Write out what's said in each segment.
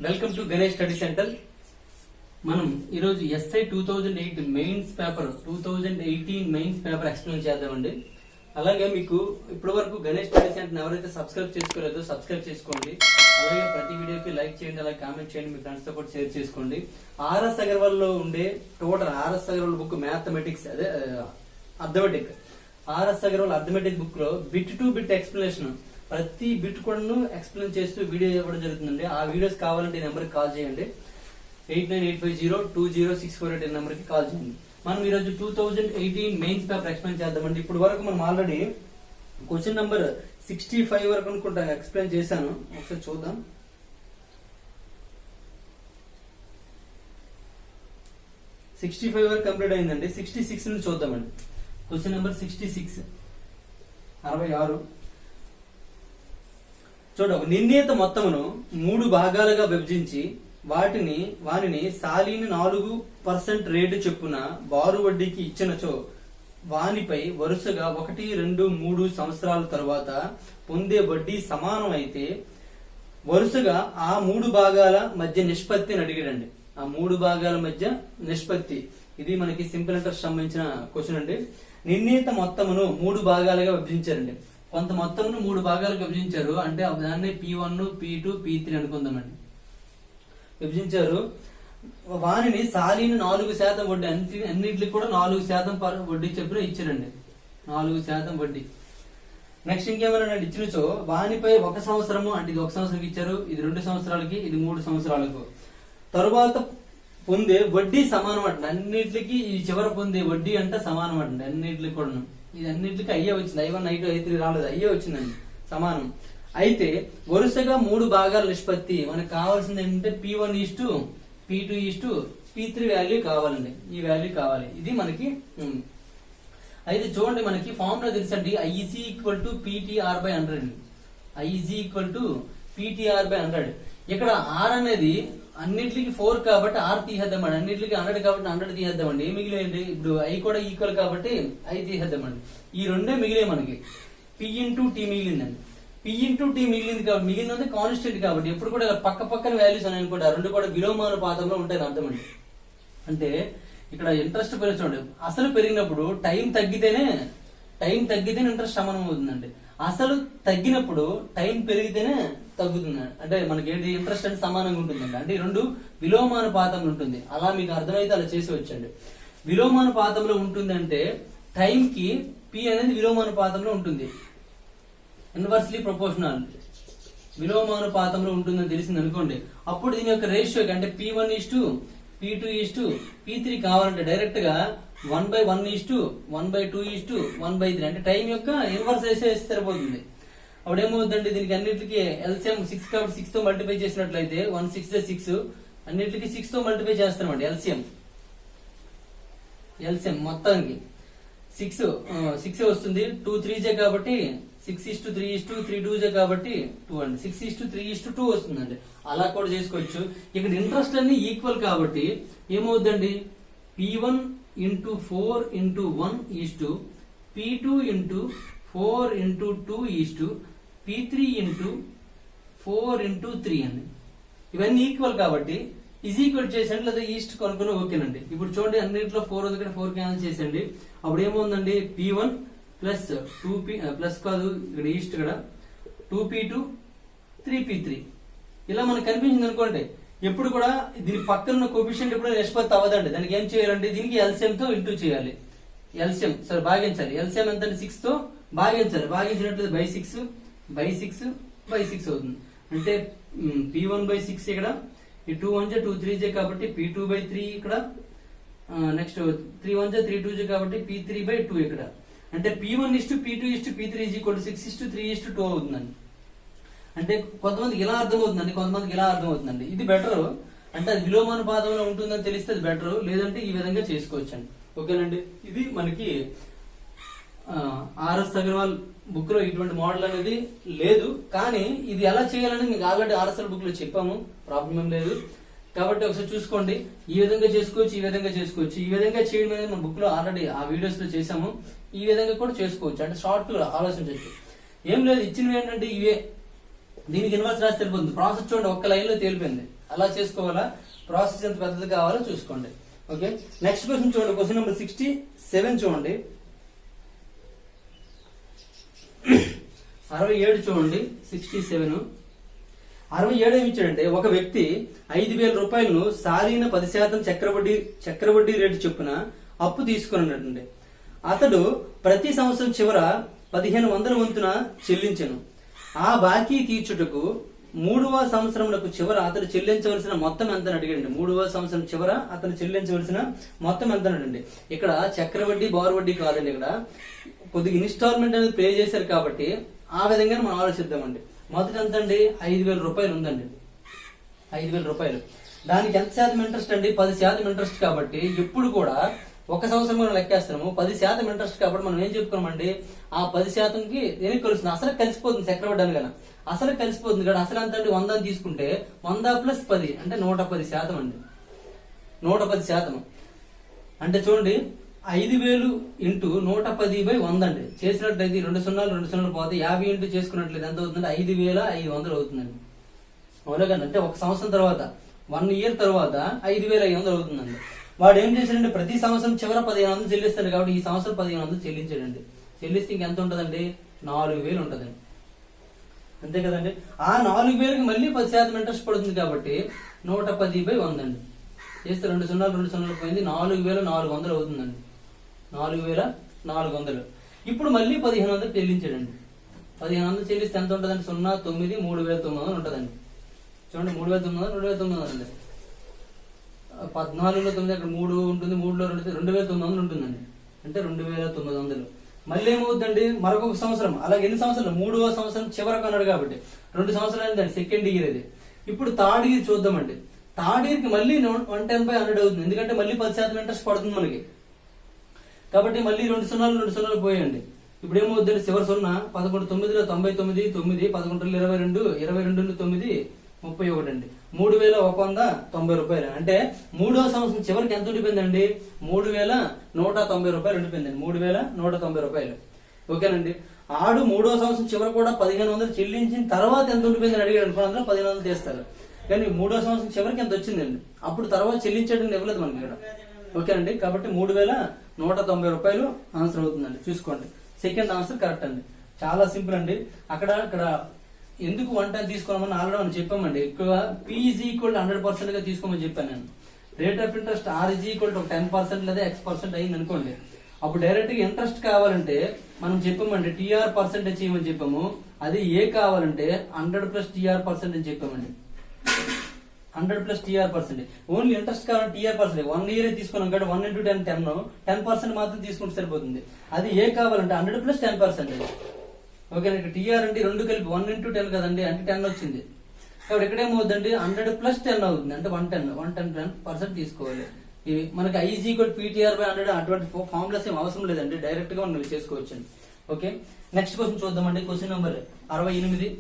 Welcome to Ganesh study centre. మనం ఈరోజు SI 2008 mains paper 2018 mains paper explain చేద్దామండి. అలాగే మీకు ఇప్పటి వరకు గణేష్ స్టడీ సెంటర్ ఎవరైతే సబ్స్క్రైబ్ చేసుకోలేదో సబ్స్క్రైబ్ చేసుకోండి. అలాగే ప్రతి వీడియోకి లైక్ చేయండి, అలాగే కామెంట్ చేయండి, మీ ఫ్రెండ్స్ తో కూడా షేర్ చేసుకోండి. ఆర్ఎస్ అగర్వాల్ లో ఉండే total RS Agarwal book mathematics అదే arithmetic RS Agarwal arithmetic book లో బిట్ టు బిట్ ఎక్స్ప్లెనేషన్ ప్రతి బిట్ కూడా ఎక్స్ప్లెయిన్ చేస్తూ వీడియో ఇవ్వడం జరుగుతుందండి. ఆ వీడియోస్ కావాలంటే ఈ నెంబర్కి కాల్ చేయండి. 8985020648 నెంబర్ కి కాల్ చేయండి. మనం ఈ రోజు 2018 మెయిన్స్ పేపర్ ఎక్స్ప్లెయిన్ చేద్దామండి. ఇప్పుడు వరకు మనం ఆల్రెడీ క్వశ్చన్ నెంబర్ 65 వరకు అనుకుంటా ఎక్స్ప్లెయిన్ చేశాను. ఒకసారి చూద్దాం. వరకు కంప్లీట్ అయిందండి. 66 ని చూద్దామండి. క్వశ్చన్ నెంబర్ 66 66 చూడ ఒక నిర్ణీత మొత్తమును 3 భాగాలుగా విభజించి వానిని సాలీని 4% రేటు చొప్పున బారు వడ్డీకి ఇచ్చినచో వానిపై వరుసగా 1, 2, 3 సంవత్సరాల తరువాత పొందే వడ్డీ సమానం అయితే వరుసగా ఆ 3 భాగాల మధ్య నిష్పత్తి అని అడిగాడండి. ఆ 3 భాగాల మధ్య నిష్పత్తి ఇది మనకి సింపుల్ ఇంట్రెస్ట్ సంబంధించిన క్వశ్చన్ అండి. నిర్ణీత మొత్తమును 3 భాగాలుగా విభజించారండి. కొంత మొత్తంను 3 భాగాలుగా విభజించారు. అంటే దాన్ని P1, P2, P3 అనుకుందామండి. విభజించారు. వానిని సాలీని 4% వడ్డీ అన్నింటికి కూడా 4% వడ్డీ చెప్పిన ఇచ్చారండి. 4% వడ్డీ. నెక్స్ట్ ఇంకేమన్నా ఇచ్చినచో వానిపై 1 సంవత్సరము అంటే ఇది 1 సంవత్సరం ఇచ్చారు, ఇది 2 సంవత్సరాలకి, ఇది 3 సంవత్సరాలకు తరువాత పొందే వడ్డీ సమానం అంట. అన్నింటికి ఈ చివర పొందే వడ్డీ అంటే సమానం అండి. అన్నింటికి కూడా ఇది అన్నింటికి అయ్యే వచ్చింది. I1, I2, I3 రాలేదు, అయ్యే వచ్చిందండి సమానం. అయితే వరుసగా 3 భాగాల నిష్పత్తి మనకు కావాల్సింది ఏంటంటే P1:P2:P3 వాల్యూ కావాలండి. ఈ వాల్యూ కావాలి. ఇది మనకి అయితే చూడండి, మనకి ఫార్ములా తెలుసండి. I is equal to PTR/100. I is equal to PTR/100. ఇక్కడ R అనేది అన్నింటికి 4 కాబట్టి R తీసేద్దామండి. అన్నింటికి 100 కాబట్టి 100 తీసేద్దామండి. ఏం మిగిలేయండి? ఇప్పుడు I కూడా ఈక్వల్ కాబట్టి I తీసేద్దామండి. ఈ రెండే మిగిలే మనకి. P/T మిగిలిందండి. P/T మిగిలింది కాబట్టి మిగిలిందంటే కాన్స్టెంట్ కాబట్టి ఎప్పుడు కూడా పక్క పక్కన వాల్యూస్ అని అనుకుంటా రెండు కూడా విలోమానుపాతంలో ఉంటాయని అర్థమండి. అంటే ఇక్కడ ఇంట్రెస్ట్ పెరిగి చూడండి, అసలు పెరిగినప్పుడు టైం తగ్గితేనే ఇంట్రెస్ట్ సమానం అవుతుందండి. అసలు తగ్గినప్పుడు టైం పెరిగితేనే తగ్గుతుంది. అంటే మనకి ఏంటి ఇంట్రెస్ట్ అంటే సమానంగా ఉంటుందండి. అంటే ఈ రెండు విలోమానుపాతంలో ఉంటుంది. అలా మీకు అర్థమైతే అలా చేసి వచ్చండి. విలోమానుపాతంలో ఉంటుంది అంటే టైం కి P అనేది విలోమానుపాతంలో ఉంటుంది. ఇన్వర్స్లీ ప్రపోర్షనల్ విలోమానుపాతంలో ఉంటుందని తెలిసింది అనుకోండి. అప్పుడు దీని యొక్క రేషియో అంటే P1:P2:P3 కావాలంటే డైరెక్ట్ గా 1/1:1/2:1/3 అంటే టైం యొక్క ఇన్వర్స్ వేస్తే సరిపోతుంది. అప్పుడు ఏమవుతుందండి, దీనికి అన్నింటికి ఎల్సిఎం 6 కాబట్టి 6 తో మల్టిప్లై చేసినట్లయితే 1 6 6 అన్నింటికి 6 తో మల్టిప్లై చేస్తామండి. ఎల్సిఎం మొత్తానికి 6 వస్తుంది. 2 3 కాబట్టి 6:3 2 కాబట్టి 2 అండి. 6:3 వస్తుందండి. అలా కూడా చేసుకోవచ్చు. ఇక్కడ ఇంట్రెస్ట్ అన్ని ఈక్వల్ కాబట్టి ఏమవుతుందండి, P1:4:1 P2:4:2 అండి. ఇవన్నీ ఈక్వల్ కాబట్టి ఈజ్ ఈక్వల్ చేసండి, లేదా ఈస్ట్ కొనుక్కుని ఓకేనండి. ఇప్పుడు చూడండి, అన్నింటిలో 4 ఉంది కదా, 4 క్యాన్సిల్ చేసండి. అప్పుడు ఏమవుతుందండి, P1 ప్లస్ 2P ప్లస్ కాదు ఇక్కడ ఈస్ట్ ఇక్కడ 2P2 3P3 ఇలా మనకు కనిపించింది అనుకోండి. ఎప్పుడు కూడా దీని పక్కన కోఎఫిషియంట్ ఎప్పుడు నిష్పత్తి అవ్వదండి. దానికి ఏం చేయాలంటే దీనికి ఎల్సిఎం తో ఇంటూ చేయాలి. ఎల్సిఎం సరే భాగించాలి. ఎల్సిఎం ఎంత 6 తో భాగించాలి. భాగించినట్లయితే బై 6 అవుతుంది. అంటే P1/6 ఇక్కడ, ఈ 2 1 2 3 కాబట్టి P2/3 ఇక్కడ, నెక్స్ట్ 3 1 3 2 కాబట్టి P3/2 ఇక్కడ. అంటే P1:P2:P3 6:3:2 అవుతుందండి. అంటే కొంతమందికి ఇలా అర్థమవుతుందండి, కొంతమందికి ఇలా అర్థమవుతుందండి. ఇది బెటర్. అంటే అది విలోమానుపాతంలో ఉంటుందని తెలిస్తే అది బెటర్. లేదంటే ఈ విధంగా చేసుకోవచ్చు అండి. ఓకేనండి. ఇది మనకి ఆర్ఎస్ అగర్వాల్ బుక్ లో ఇటువంటి మోడల్ అనేది లేదు. కానీ ఇది ఎలా చేయాలని మీకు ఆల్రెడీ ఆర్ఎస్ఎల్ బుక్ లో చెప్పాము. ప్రాబ్లం ఏం లేదు. కాబట్టి ఒకసారి చూసుకోండి. ఈ విధంగా చేసుకోవచ్చు, ఈ విధంగా చేసుకోవచ్చు. ఈ విధంగా చేయడం అనేది మన బుక్ లో ఆల్రెడీ ఆ వీడియోస్ లో చేసాము. ఈ విధంగా కూడా చేసుకోవచ్చు. అంటే షార్ట్ ఆలోచించవచ్చు. ఏం లేదు, ఇచ్చినవి ఏంటంటే ఇవే దీనికి ఇన్వర్స్ రాసి తెలిపోతుంది. ప్రాసెస్ చూడండి ఒక్క లైన్ లో తేలిపోయింది. అలా చేసుకోవాలా, ప్రాసెస్ ఎంత పెద్దది కావాలో చూసుకోండి. ఓకే, నెక్స్ట్ క్వశ్చన్ చూడండి. క్వశ్చన్ నెంబర్ 67 చూడండి. 67 చూడండి. 67 ఏమి ఇచ్చాడంటే, ఒక వ్యక్తి 5,000 రూపాయలను సాలీన 10% చక్రవడ్డీ రేటు చొప్పున అప్పు తీసుకున్నట్టుండి. అతడు ప్రతి సంవత్సరం చివర 1,500 వంతున చెల్లించెను. ఆ బాకీ తీర్చుటకు 3వ సంవత్సరములకు చివర అతడు చెల్లించవలసిన మొత్తం ఎంత అడిగాడండి. 3వ సంవత్సరం చివర అతను చెల్లించవలసిన మొత్తం ఎంత అనండి. ఇక్కడ చక్రవడ్డీ బారు వడ్డీ కాదండి, ఇక్కడ కొద్దిగా ఇన్స్టాల్మెంట్ అనేది పే చేశారు కాబట్టి ఆ విధంగా మనం ఆలోచిద్దామండి. మొదటి ఎంత అండి, 5,000 రూపాయలు ఉందండి. 5,000 రూపాయలు, దానికి ఎంత శాతం ఇంట్రెస్ట్ అండి, 10% ఇంట్రెస్ట్. కాబట్టి ఇప్పుడు కూడా ఒక సంవత్సరం మనం లెక్కేస్తున్నాము, 10% ఇంట్రెస్ట్. కాబట్టి మనం ఏం చెప్పుకోమండి, ఆ 10%కి దేనికి కలుస్తుంది, అసలు కలిసిపోతుంది. చక్రవడ్డీ అని కదా అసలు కలిసిపోతుంది కదా. అసలు ఎంత అండి, 100 తీసుకుంటే 100 + 10 అంటే 110% అండి. 110% అంటే చూడండి, 5,000 × 110/100 అండి. చేసినట్లయితే 2 సున్నాలు 2 సున్నాలు పోతే 50 ఇంటూ చేసుకున్నట్లయితే ఎంత అవుతుందంటే 5,500 అవుతుందండి. అవునా కదా. అంటే ఒక సంవత్సరం తర్వాత 1 ఇయర్ తర్వాత 5,500 అవుతుందండి. వాడు ఏం చేశాడంటే, ప్రతి సంవత్సరం చివర 1,500 చెల్లిస్తాడు. కాబట్టి ఈ సంవత్సరం 1,500 చెల్లించాడండి. చెల్లిస్తే ఇంకెంత ఉంటదండి, 4,000 ఉంటదండి. అంతే కదండి. ఆ 4,000కి మళ్ళీ 10% ఇంట్రెస్ట్ పడుతుంది. కాబట్టి 110/100 అండి. చేస్తే 2 సున్నాలు 2 సున్నాలు పోయింది, 4,400 అవుతుందండి. 4,400. ఇప్పుడు మళ్ళీ 1,500 చెల్లించాడండి. 1,500 చెల్లిస్తే ఎంత ఉంటదండి, 0 9 3,900 ఉంటదండి. చూడండి, 3,900 2,900 అండి. 14లో 9 అక్కడ 3 ఉంటుంది, 3లో 2 2,900 ఉంటుందండి. అంటే 2,900. మళ్ళీ ఏమవుతుందండి, మరొక సంవత్సరం. అలాగే ఎన్ని సంవత్సరాలు, 3వ సంవత్సరం చివరకు అన్నాడు కాబట్టి 2 సంవత్సరాలు అయిందండి. సెకండ్ ఇయర్ ఇది. ఇప్పుడు థర్డ్ ఇయర్ చూద్దామండి. థర్డ్ ఇయర్ కి మళ్ళీ 110/100 అవుతుంది. ఎందుకంటే మళ్ళీ 10% ఇంట్రెస్ట్ పడుతుంది మనకి. కాబట్టి మళ్ళీ 2 సున్నాలు 2 సున్నాలు పోయండి. ఇప్పుడు ఏమవుతుందండి, చివరి 0 11 9లో 99 9 11 22 22 9 31 అండి. 3,190 రూపాయలు. అంటే 3వ సంవత్సరం చివరికి ఎంత ఉండిపోయిందండి, 3,190 రూపాయలు ఉండిపోయిందండి. 3,190 రూపాయలు. ఓకేనండి. ఆడు 3వ సంవత్సరం చివరి కూడా 1,500 చెల్లించిన తర్వాత ఎంత ఉండిపోయిందని అడిగాడు అనుకో, అందులో 1,500 తీస్తారు. కానీ 3వ సంవత్సరం చివరికి ఎంత వచ్చిందండి, అప్పుడు తర్వాత చెల్లించడం ఇవ్వలేదు మనకి ఇక్కడ. ఓకేనండి. కాబట్టి 3,190 రూపాయలు ఆన్సర్ అవుతుందండి. చూసుకోండి, సెకండ్ ఆన్సర్ కరెక్ట్ అండి. చాలా సింపుల్ అండి. అక్కడ ఎందుకు 110 తీసుకోమని ఆల్రెడీ మనం చెప్పామండి. ఎక్కువ P = 100% గా తీసుకోమని చెప్పాను నేను. రేట్ ఆఫ్ ఇంట్రెస్ట్ R = 10% లేదా X% అయింది అనుకోండి. అప్పుడు డైరెక్ట్ గా ఇంట్రెస్ట్ కావాలంటే మనం చెప్పామండి TR% చేయమని చెప్పాము. అది ఏ కావాలంటే 100 + TR% అని చెప్పామండి. 100 + TR%. ఓన్లీ ఇంట్రెస్ట్ కావాలంటే TR%. 1 ఇయర్ తీసుకున్నాం కాబట్టి 1 × 10 10% మాత్రం తీసుకుంటే సరిపోతుంది. అది ఏ కావాలంటే 100 + 10%. ఓకే, ఇక్కడ TR అంటే 2 కలిపి 1 × 10 కదండి, అంటే 10 వచ్చింది. కాబట్టి ఇక్కడ ఏమవుతుందండి, 100 + 10 అవుతుంది. అంటే 110% తీసుకోవాలి. ఇవి మనకి I = PTR/100 అటువంటి ఫార్ములాస్ ఏం అవసరం లేదండి, డైరెక్ట్ గా మనం చేసుకోవచ్చు. ఓకే, నెక్స్ట్ క్వశ్చన్ చూద్దామండి. Question number 68.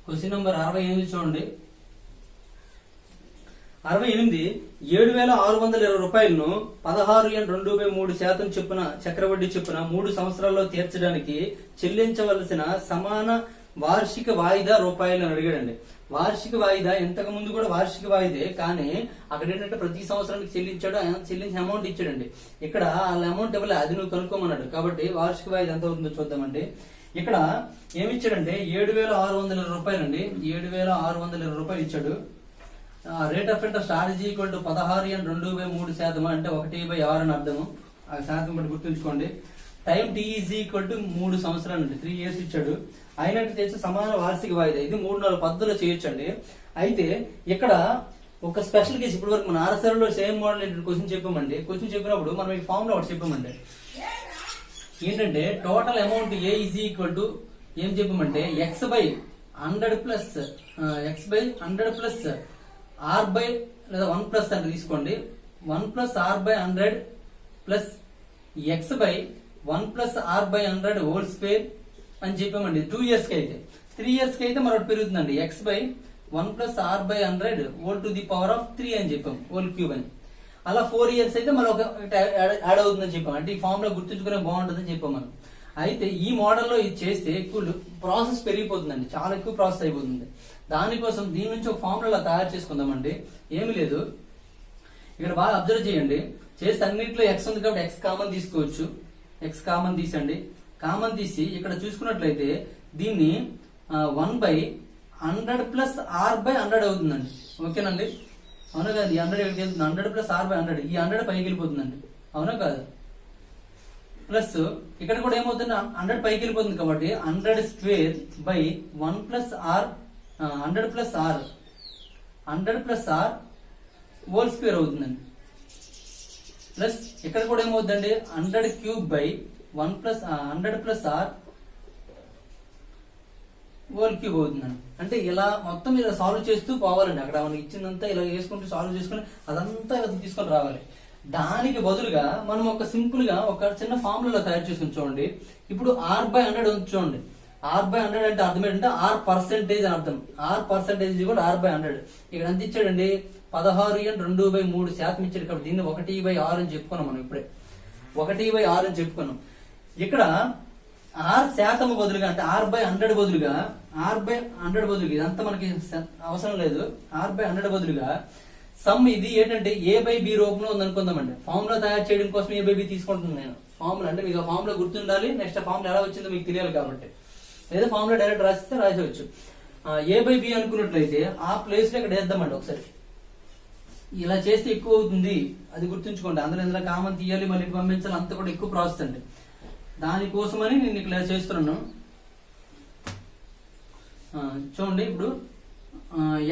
క్వశ్చన్ నెంబర్ 68 చూడండి. 68 7,620 రూపాయలను 16.23% చొప్పున చక్రవడ్డీ చొప్పున 3 సంవత్సరాల్లో తీర్చడానికి చెల్లించవలసిన సమాన వార్షిక వాయిదా రూపాయలు అని అడిగాడండి. వార్షిక వాయిదా ఇంతకు ముందు కూడా వార్షిక వాయిదే, కానీ అక్కడ ఏంటంటే ప్రతి సంవత్సరానికి చెల్లించిన అమౌంట్ ఇచ్చాడండి. ఇక్కడ వాళ్ళ అమౌంట్ ఇవ్వలే, అది నువ్వు కనుక్కోమన్నాడు. కాబట్టి వార్షిక వాయిదా ఎంత అవుతుందో చూద్దామండి. ఇక్కడ ఏమిచ్చాడంటే 7,620 రూపాయలు అండి. 7,620 రూపాయలు ఇచ్చాడు. రేట్ ఆఫ్ ఇంట్రెస్ట్ R = 16.23% అంటే 1/6 అని అర్థము. ఆ శాతం బట్టి గుర్తుంచుకోండి. టైం T = 3 సంవత్సరాలు అండి. 3 ఇయర్స్ ఇచ్చాడు. అయినట్టు చేసి సమాన వార్షిక వాయిదా ఇది 3-4 పద్ధతుల్లో చేయొచ్చండి. అయితే ఇక్కడ ఒక స్పెషల్ కేసు, ఇప్పటి వరకు మన ఆర్ఎస్ఆర్లో సేమ్ మోడల్ క్వశ్చన్ చెప్పామండి. క్వశ్చన్ చెప్పినప్పుడు మనం ఈ ఫార్ములా ఒకటి చెప్పామండి. ఏంటంటే టోటల్ అమౌంట్ A = ఏం చెప్పామంటే x/100 + R లేదా 1+ అంటే తీసుకోండి. 1 + R/100 + x/ 1+r/100 whole square అని చెప్పామండి 2 years కి అయితే. 3 years కి అయితే మరొకటి పెరుగుతుందండి, x/1+r/100 whole to the power of 3 అని చెప్పాం, హోల్ క్యూబ్ అని. అలా 4 years అయితే మరొక యాడ్ అవుతుందని చెప్పాం. అంటే ఈ ఫార్ములా గుర్తుంచుకునే బాగుంటుందని చెప్పాం మనం. అయితే ఈ మోడల్లో ఇది చేస్తే ఎక్కువ ప్రాసెస్ పెరిగిపోతుందండి, చాలా ఎక్కువ ప్రాసెస్ అయిపోతుంది. దానికోసం దీని నుంచి ఒక ఫార్ములా తయారు చేసుకుందామండి. ఏమి లేదు, ఇక్కడ బాగా అబ్జర్వ్ చేయండి. చేస్తే అన్నింటిలో ఎక్స్ ఉంది కాబట్టి ఎక్స్ కామన్ తీసుకోవచ్చు. ఎక్స్ కామన్ తీసండి. కామన్ తీసి ఇక్కడ చూసుకున్నట్లయితే దీన్ని 1/100+r/100 అవుతుందండి. ఓకేనండి, అవునా కాదు? ఈ 100 ఎక్కడికి వెళ్తుంది? 100+r/100, ఈ 100 పైకి వెళ్ళిపోతుందండి, అవునా కాదు? ప్లస్ ఇక్కడ కూడా ఏమవుతుంది, 100 పైకి వెళ్ళిపోతుంది కాబట్టి 100² 100+r హోల్ స్క్వేర్ అవుతుందండి. ప్లస్ ఇక్కడ కూడా ఏమవుతుందండి, 100³ 100+r హోల్ క్యూబ్ అవుతుందండి. అంటే ఇలా మొత్తం ఇలా సాల్వ్ చేస్తూ పోవాలండి. అక్కడ మనకి ఇచ్చిందంతా ఇలా వేసుకుంటూ సాల్వ్ చేసుకుని అదంతా ఇలా తీసుకొని రావాలి. దానికి బదులుగా మనం ఒక సింపుల్ గా ఒక చిన్న ఫార్ములా తయారు చేసుకుని చూడండి. ఇప్పుడు r/100 ఉంది చూడండి. r/100 అంటే అర్థం ఏంటంటే r% అని అర్థం. r% కూడా r/100. ఇక్కడ ఎంత ఇచ్చాడండి, 16/2/3% ఇచ్చాడు కాబట్టి దీన్ని 1/6 అని చెప్పుకున్నాం మనం. ఇప్పుడే 1/6 అని చెప్పుకున్నాం. ఇక్కడ r% బదులుగా అంటే r/100 బదులుగా ఇదంతా మనకి అవసరం లేదు. r/100 బదులుగా సమ్ ఇది ఏంటంటే a/b రూపంలో ఉంది అనుకుందామండి. ఫార్ములా తయారు చేయడం కోసం a/b తీసుకుంటున్నాను నేను. ఫార్ములా అంటే మీకు ఆ ఫార్ములా గుర్తుండాలి, నెక్స్ట్ ఆ ఫార్ములా ఎలా వచ్చిందో మీకు తెలియాలి కాబట్టి. లేదా ఫార్ములా డైరెక్ట్ రాసిస్తే రాసేవచ్చు. a/b అనుకున్నట్లయితే ఆ ప్లేస్ లో ఇక్కడ వేద్దామండి ఒకసారి. ఇలా చేస్తే ఎక్కువ అవుతుంది, అది గుర్తుంచుకోండి. అందులో కామన్ తీయాలి, మళ్ళీ పంపించాలి, అంత కూడా ఎక్కువ ప్రాసెస్ అండి. దానికోసమని నేను ఇక్కడ చేస్తున్నాను. చూడండి, ఇప్పుడు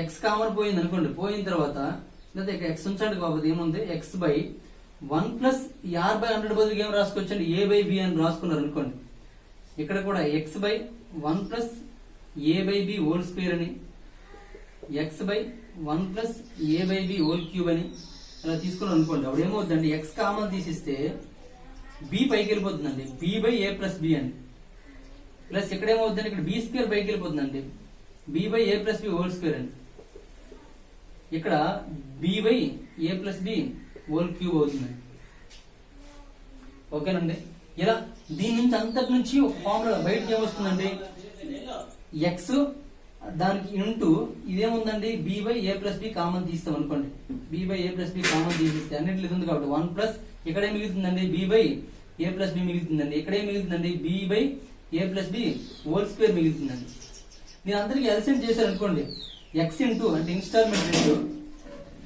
ఎక్స్ కామన్ పోయింది అనుకోండి. పోయిన తర్వాత లేదా ఎక్స్ ఉంచండి కాబట్టి ఏముంది, x/1+r/100 బదులు ఏం రాసుకోవచ్చండి, a/b అని రాసుకున్నారు అనుకోండి. ఇక్కడ కూడా x/1+a/b హోల్ స్క్వేర్ అని, x/1+a/b హోల్ క్యూబ్ అని అలా తీసుకున్నాం అనుకోండి. అప్పుడు ఏమవుతుందండి, ఎక్స్ కామన్ తీసిస్తే b పైకి వెళ్ళిపోతుందండి, b/a+b అని. ప్లస్ ఇక్కడ ఏమవుతుందండి, ఇక్కడ b² పైకి వెళ్ళిపోతుందండి, b/a+b హోల్ స్క్వేర్ అని. ఇక్కడ b/a+b హోల్ క్యూబ్ అవుతుందండి. ఓకేనండి, ఇలా దీని నుంచి అంతటి నుంచి ఒక ఫార్ములా బయటకి ఏమొస్తుందండి, ఎక్స్ దానికి ఇంటూ ఇదేముందండి, b/a+b కామన్ తీస్తాం అనుకోండి. b/a+b కామన్ తీసిస్తే అన్నింటిలో ఇది ఉంది కాబట్టి 1+ ఇక్కడే మిగులుతుందండి, b/a+b మిగులుతుందండి. ఇక్కడే మిగులుతుందండి, b/a+b హోల్ స్క్వేర్ మిగులుతుందండి. దీని అందరికి ఎల్సిఎం చేశారు అనుకోండి, ఎక్స్ ఇంటూ అంటే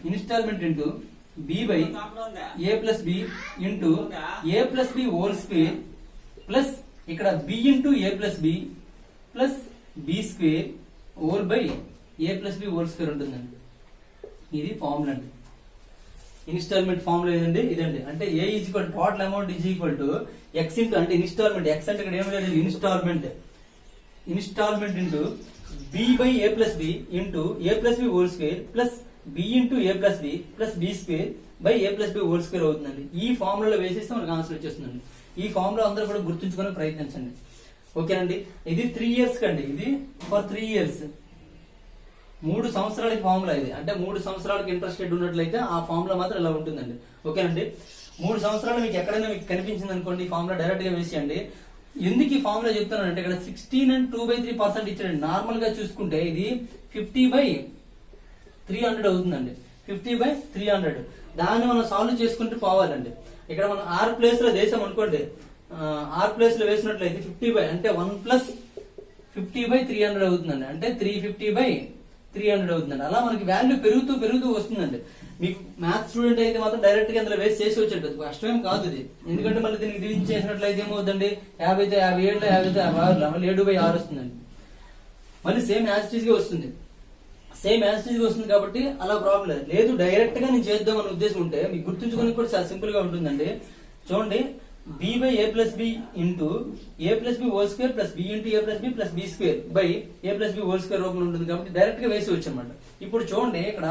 instalment into b/a+b into a+b whole square plus ఇక్కడ b into a+b plus b² whole by a+b whole square ఉంటుందండి. ఇది ఫార్ములా అండి, ఇన్స్టాల్మెంట్ ఫార్ములా ఏదండి, ఇదండి. అంటే a total amount x into అంటే ఇన్స్టాల్మెంట్, x అంటే ఇక్కడ ఏమి installment into b/a+b into a+b whole square plus b into a+b plus b² by a+b whole square అవుతుందండి. ఈ ఫార్ములాలో వేసేస్తే మనకు ఆన్సర్ వచ్చేస్తుందండి. ఈ ఫార్ములా అందరూ కూడా గుర్తుంచుకొని ప్రయత్నించండి. ఓకేనండి, ఇది 3 years కండి, ఇది ఫర్ 3 years 3 సంవత్సరాలకి ఫార్ములా ఇది. అంటే 3 సంవత్సరాలకి ఇంట్రెస్టెడ్ ఉన్నట్లయితే ఆ ఫార్ములా మాత్రం ఇలా ఉంటుందండి. ఓకేనండి, 3 సంవత్సరాలు మీకు ఎక్కడైనా మీకు కనిపించింది అనుకోండి, ఈ ఫార్ములా డైరెక్ట్ గా వేసేయండి. ఎందుకు ఈ ఫార్ములా చెప్తానంటే ఇక్కడ 16 and 2/3% ఇచ్చాడండి. నార్మల్ గా చూసుకుంటే ఇది 50/300 అవుతుందండి, 50/300. దాన్ని మనం సాల్వ్ చేసుకుంటూ పోవాలండి. ఇక్కడ మనం r ప్లేస్ లో వేసాం అనుకోండి, r ప్లేస్ లో వేసినట్లయితే 50 అంటే 1+50/300 అవుతుందండి. అంటే 350/300 అవుతుందండి. అలా మనకి వాల్యూ పెరుగుతూ వస్తుందండి. మీకు మ్యాథ్స్ స్టూడెంట్ అయితే మాత్రం డైరెక్ట్ గా అందులో వేసి చేసి వచ్చేది కష్టమేం కాదు ఇది. ఎందుకంటే మళ్ళీ దీనికి డివిజన్ చేసినట్లయితే ఏమవుతుందండి, 50 తో 57, 50 తో 56, మళ్ళీ 7/6 వస్తుందండి. మళ్ళీ సేమ్ యాజిటీస్ గా వస్తుంది, కాబట్టి అలా ప్రాబ్లం లేదు. డైరెక్ట్ గా నేను చేద్దాం అనే ఉద్దేశం ఉంటే మీకు గుర్తుంచుకోవడానికి కూడా చాలా సింపుల్ గా ఉంటుందండి. చూడండి, b/a+b into a+b whole square plus b into a+b plus b² by a+b whole square రూపంలో ఉంటుంది కాబట్టి డైరెక్ట్ గా వేసి వచ్చామన్నమాట. ఇప్పుడు చూడండి, ఇక్కడ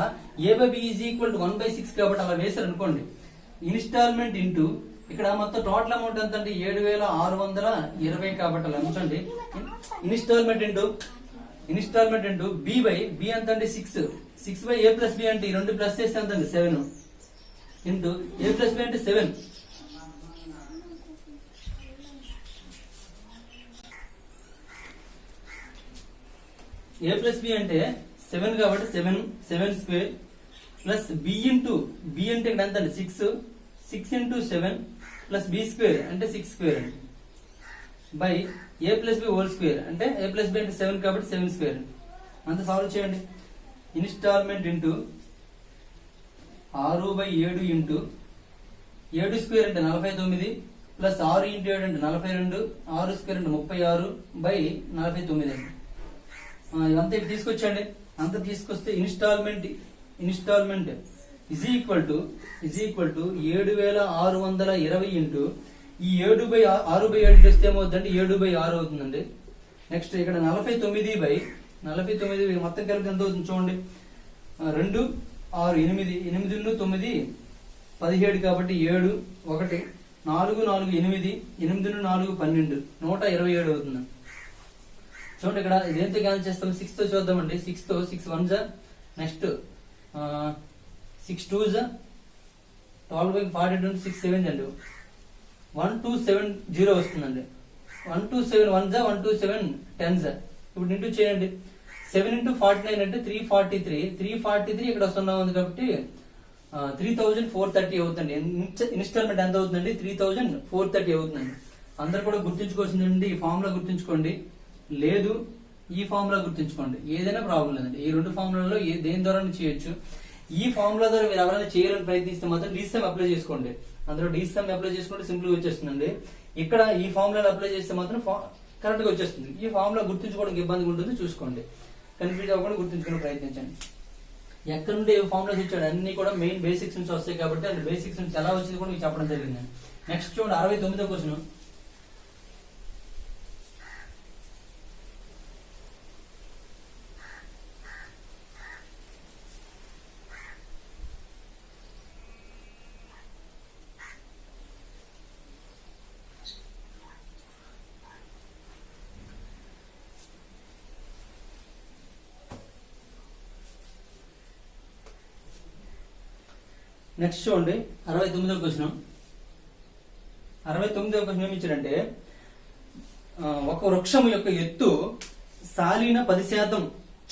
a/b = 1/6 కాబట్టి అలా వేసారు అనుకోండి. ఇన్స్టాల్మెంట్ ఇంటూ ఇక్కడ మొత్తం టోటల్ అమౌంట్ ఎంత అంటే 7,620 కాబట్టి అలా ఉంచండి. Installment into B by B ఎంత అంటే 6 బై ఏ ప్లస్ బి అంటే ఈ రెండు ప్లస్ చేస్తే ఎంత అండి 7 ఇంటూ ఏ ప్లస్ బి అంటే 7. ఏ ప్లస్ బి అంటే 7 కాబట్టి 7 square plus B into B అంటే ఇక్కడ ఎంత అండి 6 ఇంటూ 7 ప్లస్ బి స్క్వేర్ అంటే 6 స్క్వేర్ అండి by A plus B whole square అంటే ఏ ప్లస్ బి అంటే 7 కాబట్టి 7 స్క్వేర్ అంత సాల్వ్ చేయండి. ఇన్స్టాల్మెంట్ ఇంటూ 6/7 ఇంటూ 7 స్క్వేర్ అంటే 49 ప్లస్ 6 ఇంటూ 7 అంటే 42, 6 స్క్వేర్ అంటే 36 బై 49 అండి. ఇదంతా ఇక్కడ తీసుకొచ్చండి. అంత తీసుకొస్తే installment is equal to 7,620 into ఈ 7/6/7 చేస్తే ఏమవుతుందండి 7/6 అవుతుందండి. నెక్స్ట్ ఇక్కడ 49 మొత్తం కలిపి ఎంత అవుతుంది చూడండి. 2 6 8 8 9 17 కాబట్టి 7 1 4 4 8 8 4 12 127 అవుతుంది. చూడండి ఇక్కడ ఇదేంతో క్యాన్సిల్ చేస్తాం 6 తో చూద్దామండి. 6 తో 6 1 జా నెక్స్ట్ 6 2 జా 12 42 6 7 అండి 1270 వస్తుందండి. 127 1 జా 127 10 జా. ఇప్పుడు ఇంటూ చేయండి. 7 ఇంటూ 49 అంటే 343 ఇక్కడ సున్నా ఉంది కాబట్టి 3,430 అవుతుంది. ఇన్స్టాల్మెంట్ ఎంత అవుతుందండి 3,430 అవుతుందండి. అందరు కూడా గుర్తుంచుకోవాల్సిందండి ఈ ఫార్ములా గుర్తుంచుకోండి, లేదు ఈ ఫార్ములా గుర్తుంచుకోండి. ఏదైనా ప్రాబ్లం లేదండి. ఈ రెండు ఫార్ములాలో దేని ద్వారా చేయొచ్చు. ఈ ఫార్ములా ద్వారా మీరు ఎవరైనా చేయాలని ప్రయత్నిస్తే మాత్రం డీసీఎం అప్లై చేసుకోండి. అందులో డీసీఎం అప్లై చేసుకుంటే సింపుల్ గా వచ్చేస్తుందండి. ఇక్కడ ఈ ఫార్ములా అప్లై చేస్తే మాత్రం కరెక్ట్ గా వచ్చేస్తుంది. ఈ ఫార్ములా గుర్తుంచుకోవడానికి ఇబ్బందిగా ఉంటుంది, చూసుకోండి. కన్ఫ్యూజ్ అవ్వకుండా గుర్తుంచుకునే ప్రయత్నించండి. ఎక్కడ నుండి ఏ ఫార్ములాస్ ఇచ్చాడు అన్ని కూడా మెయిన్ బేసిక్స్ నుంచి వస్తాయి కాబట్టి అది బేసిక్స్ నుంచి ఎలా వచ్చింది కూడా మీకు చెప్పడం జరిగింది. నెక్స్ట్ చూడండి 69వ క్వశ్చన్. నెక్స్ట్ చూడండి 69వ క్వశ్చన్. 69వ క్వశ్చన్ ఏమి ఇచ్చారంటే ఒక వృక్షం యొక్క ఎత్తు సాలీన 10%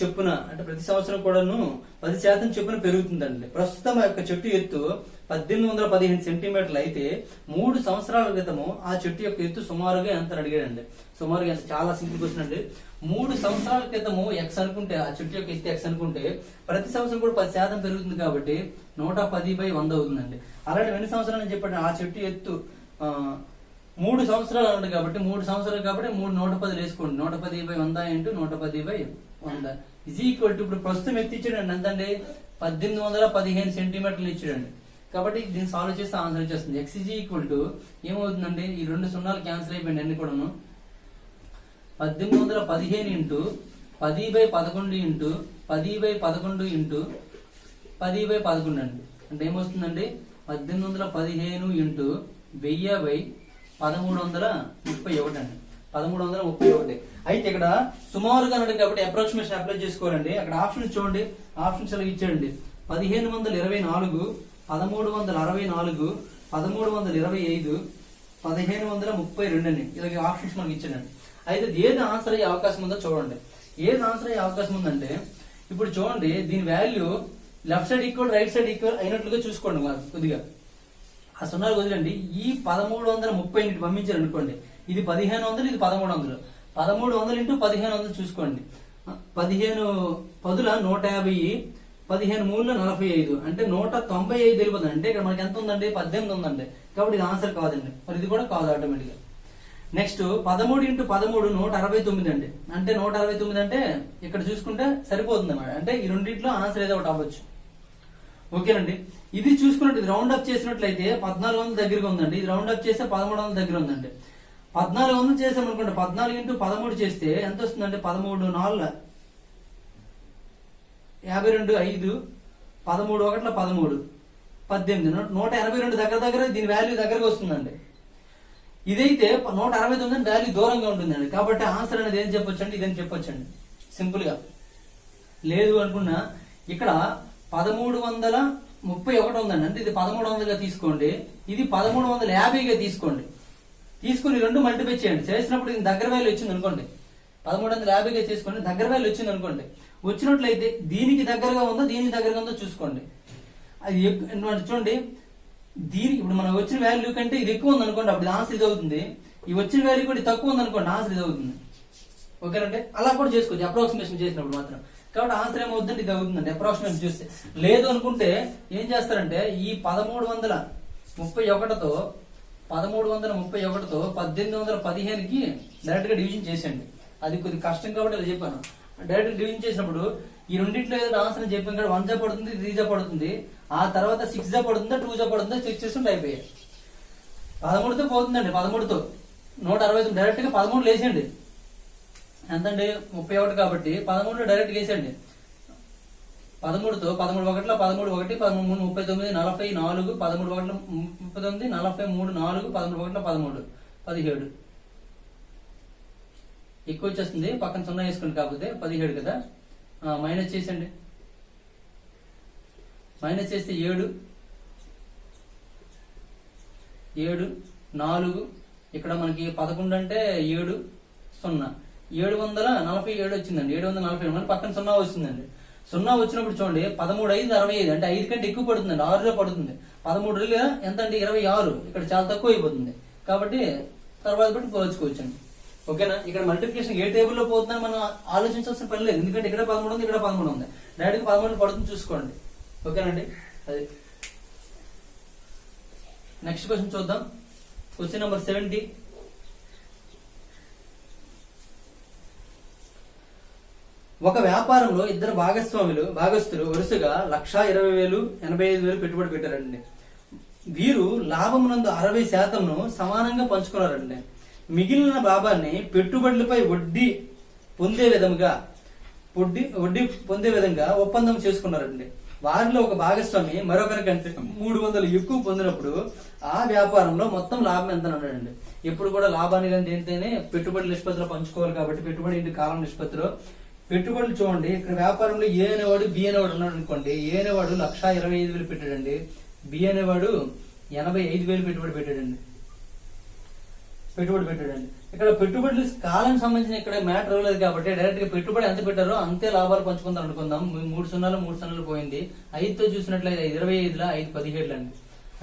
చొప్పున అంటే ప్రతి సంవత్సరం కూడాను 10% చొప్పున పెరుగుతుందండి. ప్రస్తుతం ఆ యొక్క చెట్టు ఎత్తు 1815 సెంటీమీటర్లు అయితే 3 సంవత్సరాల క్రితము ఆ చెట్టు యొక్క ఎత్తు సుమారుగా ఎంత అడిగాడండి. సుమారుగా ఎంత, చాలా సింపుల్ క్వశ్చన్ అండి. 3 సంవత్సరాల క్రితము ఎక్స్ అనుకుంటే ఆ చెట్టు యొక్క ఎత్తు ఎక్స్ అనుకుంటే ప్రతి సంవత్సరం కూడా 10% పెరుగుతుంది కాబట్టి 110/100 అవుతుందండి. అలాంటి ఎన్ని సంవత్సరాలు చెప్పండి. ఆ చెట్టు ఎత్తు 3 సంవత్సరాలు అన్నాడు కాబట్టి 3 సంవత్సరాలు కాబట్టి 110 వేసుకోండి. 110/100 ఇంటూ 110/100 ఇజ్ ఈక్వల్ టు ఇప్పుడు ప్రస్తుతం ఎత్తి ఇచ్చాడండి ఎంతండి 1815 సెంటీమీటర్లు ఇచ్చాడండి. కాబట్టి దీన్ని సాల్వ్ చేస్తే ఆన్సర్ వచ్చేస్తుంది. ఎక్స్ ఇజ్ ఈక్వల్ టు ఏమవుతుందండి ఈ 2 సున్నాలు క్యాన్సిల్ అయిపోయింది అన్ని కూడాను. 1815 ఇంటూ 10/11 ఇంటూ 10/11 ఇంటూ 10/11 అండి. అంటే ఏమొస్తుందండి 1815 ఇంటూ 1000/1331 అండి. 1331. అయితే ఇక్కడ సుమారుగా అన్నాడు కాబట్టి అప్రాక్సిమేషన్ అప్లై చేసుకోవాలండి. అక్కడ ఆప్షన్ చూడండి, ఆప్షన్స్ ఎలా ఇచ్చాడండి 1524, 1364, 1325, 1532 అని ఇలాగ ఆప్షన్స్ మనకి ఇచ్చాడండి. అయితే ఏది ఆన్సర్ అయ్యే అవకాశం ఉందో చూడండి. ఏది ఆన్సర్ అయ్యే అవకాశం ఉందంటే ఇప్పుడు చూడండి దీని value left side equal right side equal అయినట్లుగా చూసుకోండి. కొద్దిగా ఆ సున్నాలు వదిలేండి. ఈ 1330 పంపించారు అనుకోండి, ఇది 1500, ఇది 1300. 1300 ఇంటూ 1500 చూసుకోండి. 15 పదుల 150, 15 మూడులో 45 అంటే 195 వెళ్ళిపోతుంది. అంటే ఇక్కడ మనకి ఎంత ఉందండి 18 ఉందండి. కాబట్టి ఇది ఆన్సర్ కాదండి, మరి ఇది కూడా కాదు ఆటోమేటిక్ గా. నెక్స్ట్ 13 ఇంటూ 13 169 అండి. అంటే 169 అంటే ఇక్కడ చూసుకుంటే సరిపోతుంది అన్నమాట. అంటే ఈ రెండింటిలో ఆన్సర్ ఏదో ఒకటి అవ్వచ్చు. ఓకేనండి. ఇది చూసుకున్నట్టు ఇది రౌండ్ అప్ చేసినట్లయితే 1400 దగ్గరగా ఉందండి. ఇది రౌండ్ అప్ చేస్తే 1300 దగ్గర ఉందండి. 1400 చేసామనుకోండి, 14 ఇంటూ 13 చేస్తే ఎంత వస్తుందంటే 13 4 52, 5, 13 1 13, 18, 182 దగ్గర దగ్గర దీని వాల్యూ దగ్గరకు వస్తుందండి. ఇదైతే 169 వాల్యూ దూరంగా ఉంటుందండి. కాబట్టి ఆన్సర్ అనేది ఏం చెప్పొచ్చండి, ఇదని చెప్పొచ్చండి సింపుల్ గా. లేదు అనుకున్నా ఇక్కడ 1331 ఉందండి, అంటే ఇది 1300గా తీసుకోండి, ఇది 1350గా తీసుకోండి. తీసుకుని రెండు మల్టిప్లై చేయండి. చేసినప్పుడు ఇది దగ్గర వాల్యూ వచ్చింది అనుకోండి, 1350గా చేసుకోండి, దగ్గర వాల్యూ వచ్చింది అనుకోండి. వచ్చినట్లయితే దీనికి దగ్గరగా ఉందో దీనికి దగ్గరగా ఉందో చూసుకోండి. అది చూడండి, దీనికి ఇప్పుడు మనం వచ్చిన వాల్యూ కంటే ఇది ఎక్కువ ఉంది అనుకోండి, అప్పుడు ఆన్సర్ ఇది అవుతుంది. ఈ వచ్చిన వాల్యూ కూడా తక్కువ ఉంది అనుకోండి, ఆన్సర్ ఇది అవుతుంది. ఓకేనంటే అలా కూడా చేసుకోవచ్చు అప్రాక్సిమేషన్ చేసినప్పుడు మాత్రం. కాబట్టి ఆన్సర్ ఏమవుతుందంటే ఇది అవుతుందండి అప్రాక్సిమేషన్ చూస్తే. లేదు అనుకుంటే ఏం చేస్తారంటే ఈ 1331తో 1815కి డైరెక్ట్ గా డివిజన్ చేసేయండి. అది కొద్దిగా కష్టం కాబట్టి అలా చెప్పాను. డైరెక్ట్ డివిజన్ చేసినప్పుడు ఈ రెండింటిలో ఏదో ఆన్సర్ చెప్పాను కదా, 1 జా పడుతుంది, 3 జా పడుతుంది, ఆ తర్వాత 6 జా పడుతుందా 2 జా పడుతుందా చెక్ చేస్తుంటే అయిపోయాయి. 13తో పోతుందండి, 13తో 169 డైరెక్ట్ గా 13 వేసేయండి. ఎంతండి 31 కాబట్టి 13 డైరెక్ట్ వేసేయండి. 13తో 13 ఒకటిలో 13 1 13 39 44 13 ఒకటిలో 39 43 4 13 ఒకటిలో 13 17 ఎక్కువ వచ్చేస్తుంది. పక్కన 0 వేసుకోండి, కాకపోతే 17 కదా. మైనస్ చేసండి, మైనస్ చేస్తే 7 4 ఇక్కడ మనకి 11 అంటే 7 0 747 వచ్చిందండి. 747 మన పక్కన 0 వస్తుందండి. 0 వచ్చినప్పుడు చూడండి 13 5 65 అంటే 5 కంటే ఎక్కువ పడుతుందండి, 6లో పడుతుంది. 13 ఎంత అండి 26, ఇక్కడ చాలా తక్కువ అయిపోతుంది. కాబట్టి తర్వాత బట్టి పోల్చుకోవచ్చండి. ఓకేనా. ఇక్కడ మల్టిప్లికేషన్ ఏ టేబుల్లో పోతుందని మనం ఆలోచించాల్సిన పని లేదు, ఎందుకంటే ఇక్కడ 13 ఉంది, ఇక్కడ 13 ఉంది, డైరెక్ట్ 13 పడుతుంది చూసుకోండి. ఓకేనండి. అది నెక్స్ట్ క్వశ్చన్ చూద్దాం. Question number 70. ఒక వ్యాపారంలో ఇద్దరు భాగస్తులు వరుసగా 1,20,000 85,000 పెట్టుబడి పెట్టారండి. వీరు లాభమునందు 60% సమానంగా పంచుకున్నారండి. మిగిలిన లాభాన్ని పెట్టుబడులపై వడ్డీ పొందే విధంగా ఒప్పందం చేసుకున్నారండి. వారిలో ఒక భాగస్వామి మరొకరికంటే 300 ఎక్కువ పొందినప్పుడు ఆ వ్యాపారంలో మొత్తం లాభం ఎంత అన్నాడండి. ఎప్పుడు కూడా లాభాన్ని కానీ దేనితోనే పెట్టుబడి నిష్పత్తిలో పంచుకోవాలి. కాబట్టి పెట్టుబడి ఇంటి కాలం నిష్పత్తిలో పెట్టుబడులు చూడండి. ఇక్కడ వ్యాపారంలో ఏ అనేవాడు బి అనేవాడు ఉన్నాడు అనుకోండి. ఏ అనేవాడు 1,25,000 పెట్టాడండి, బి అనేవాడు 85,000 పెట్టుబడి పెట్టాడండి. ఇక్కడ పెట్టుబడులు కాలం సంబంధించిన ఇక్కడ మ్యాటర్ ఇవ్వలేదు కాబట్టి డైరెక్ట్ గా పెట్టుబడి ఎంత పెట్టారో అంతే లాభాలు పంచుకుందాం అనుకుందాం. 3 సున్నాలు పోయింది. 5తో చూసినట్లయితే 25లో 5 17 అండి,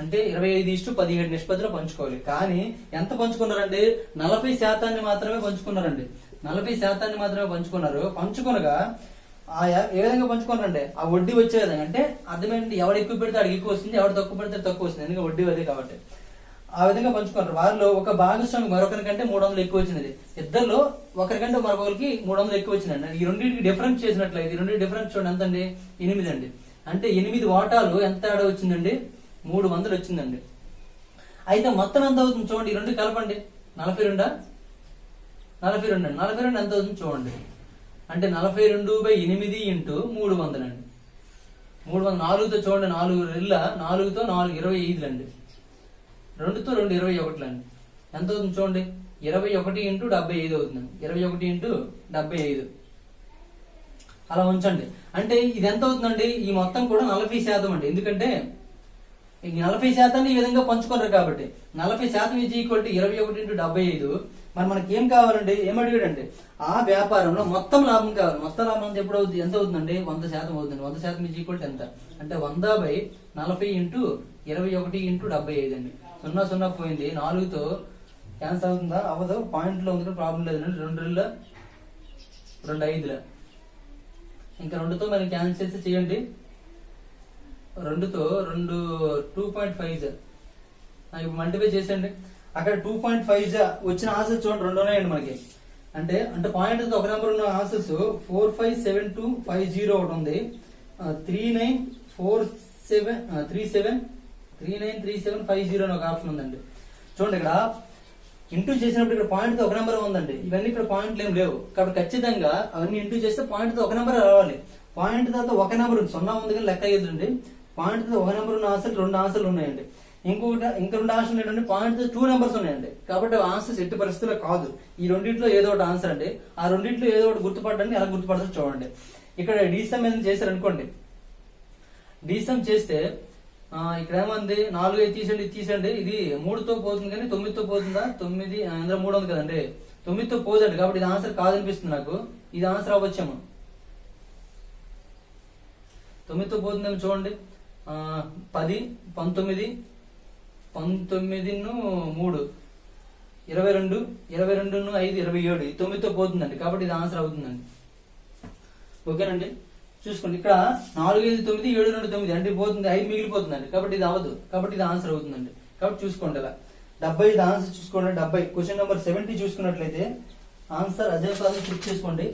అంటే 25:17 నిష్పత్తిలో పంచుకోవాలి. కానీ ఎంత పంచుకున్నారండి, 40% మాత్రమే పంచుకున్నారండి. 40% మాత్రమే పంచుకున్నారు. పంచుకొనగా ఏ విధంగా పంచుకున్నారంటే ఆ వడ్డీ వచ్చే విధంగా, అంటే అర్థమేంటి, ఎవడు ఎక్కువ పెడితే అడిగి ఎక్కువ వస్తుంది, ఎవడు తక్కువ పెడితే తక్కువ వస్తుంది, ఎందుకంటే వడ్డీ అదే కాబట్టి ఆ విధంగా పంచుకున్నారు. వారిలో ఒక భాగస్వామి మరొకరికంటే 300 ఎక్కువ వచ్చింది. ఇద్దరులో ఒకరికంటే మరొకరికి 300 ఎక్కువ వచ్చిందండి. ఈ రెండింటికి డిఫరెన్స్ చేసినట్లయితే, ఈ రెండు డిఫరెన్స్ చూడండి ఎంత అండి, 8 అండి. అంటే 8 వాటాలు ఎంత తేడా వచ్చిందండి, 300 వచ్చిందండి. అయితే మొత్తం ఎంత అవుతుంది చూడండి, ఈ రెండు కలపండి. 42 అండి. 42 ఎంత అవుతుంది చూడండి, అంటే 42/8 ఇంటూ 300 అండి. 300 4తో చూడండి, 4తో 4 25 అండి. 2తో 2 21 అండి. ఎంత అవుతుంది చూడండి, 21 ఇంటూ 75 అవుతుందండి. 21 ఇంటూ 75 అలా ఉంచండి. అంటే ఇది ఎంత అవుతుందండి, ఈ మొత్తం కూడా 40% అండి. ఎందుకంటే ఈ 40% ఈ విధంగా పంచుకున్నారు కాబట్టి 40% ఈజ్ ఈక్వల్ టు 21 ఇంటూ 75. మరి మనకి ఏం కావాలండి, ఏం అడిగాడండి, ఆ వ్యాపారంలో మొత్తం లాభం కావాలి. మొత్తం లాభం అంతా ఎప్పుడు అవుతుంది, ఎంత అవుతుందండి, 100% అవుతుంది. 100% ఈజ్ ఈక్వల్ టు ఎంత అంటే 100/40 ఇంటూ 21 ఇంటూ 75 అండి. 0 పోయింది. 4తో క్యాన్సల్ అవుతుందా, అవ్వదు, పాయింట్ లో ఉంది ప్రాబ్లం లేదండి. 2 5 ఇంకా 2తో మరి క్యాన్సిల్ చేస్తే చేయండి. 2తో 2.5 ఇప్పుడు మల్టిప్లై చేసేయండి. అక్కడ 2.5 వచ్చిన ఆన్సర్స్ చూడండి, 2 ఉన్నాయండి మనకి. అంటే పాయింట్ ఒక నెంబర్ ఉన్న ఆన్సర్స్ 457250 ఒకటి ఉంది, 393750 అని ఒక ఆప్షన్ ఉందండి. చూడండి ఇక్కడ ఇంటూ చేసినప్పుడు ఇక్కడ పాయింట్ తో ఒక నెంబర్ ఉందండి. ఇవన్నీ ఇక్కడ పాయింట్లు ఏం లేవు కాబట్టి ఖచ్చితంగా అవన్నీ ఇంటూ చేస్తే పాయింట్ తో ఒక నెంబర్ రావాలి. పాయింట్ తో ఒక నెంబర్ 0 ఉంది కానీ లెక్క అయ్యేదండి. పాయింట్ తో ఒక నెంబర్ ఉన్న ఆన్సర్ 2 ఆన్సర్లు ఉన్నాయండి. ఇంకా 2 ఆన్సర్లు ఏంటంటే పాయింట్ తో 2 నెంబర్స్ ఉన్నాయండి. కాబట్టి ఆన్సర్స్ ఎట్టి పరిస్థితుల్లో కాదు. ఈ రెండిట్లో ఏదో ఒకటి ఆన్సర్ అండి. ఆ రెండిట్లో ఏదో ఒకటి గుర్తుపట్టండి. ఎలా గుర్తుపడతారో చూడండి. ఇక్కడ డీసమ్ ఏదైనా చేశారు అనుకోండి, డీసమ్ చేస్తే ఇక్కడ ఏమంది 4 తీసండి, ఇది తీసండి, ఇది 3తో పోతుంది కానీ 9తో పోతుందా? 9 అందులో 3 ఉంది కదండి, 9తో పోదండి. కాబట్టి ఇది ఆన్సర్ కాదనిపిస్తుంది నాకు. ఇది ఆన్సర్ అవ్వచ్చేమో. 9తో పోతుందేమో చూడండి. 10, 19, 19 3 22, 22 5 27, 9తో పోతుందండి. కాబట్టి ఇది ఆన్సర్ అవుతుందండి. ఓకేనండి, చూసుకోండి. ఇక్కడ 4 5 9 7 2 9 అంటే పోతుంది, 5 మిగిలిపోతుందండి. కాబట్టి ఇది అవ్వదు. కాబట్టి ఇది ఆన్సర్ అవుతుందండి. కాబట్టి చూసుకోండి ఇలా 70 ఇది ఆన్సర్ చూసుకోండి. 70 క్వశ్చన్ నెంబర్ 70 చూసుకున్నట్లయితే ఆన్సర్ అదే కాదు చెక్ చేసుకోండి.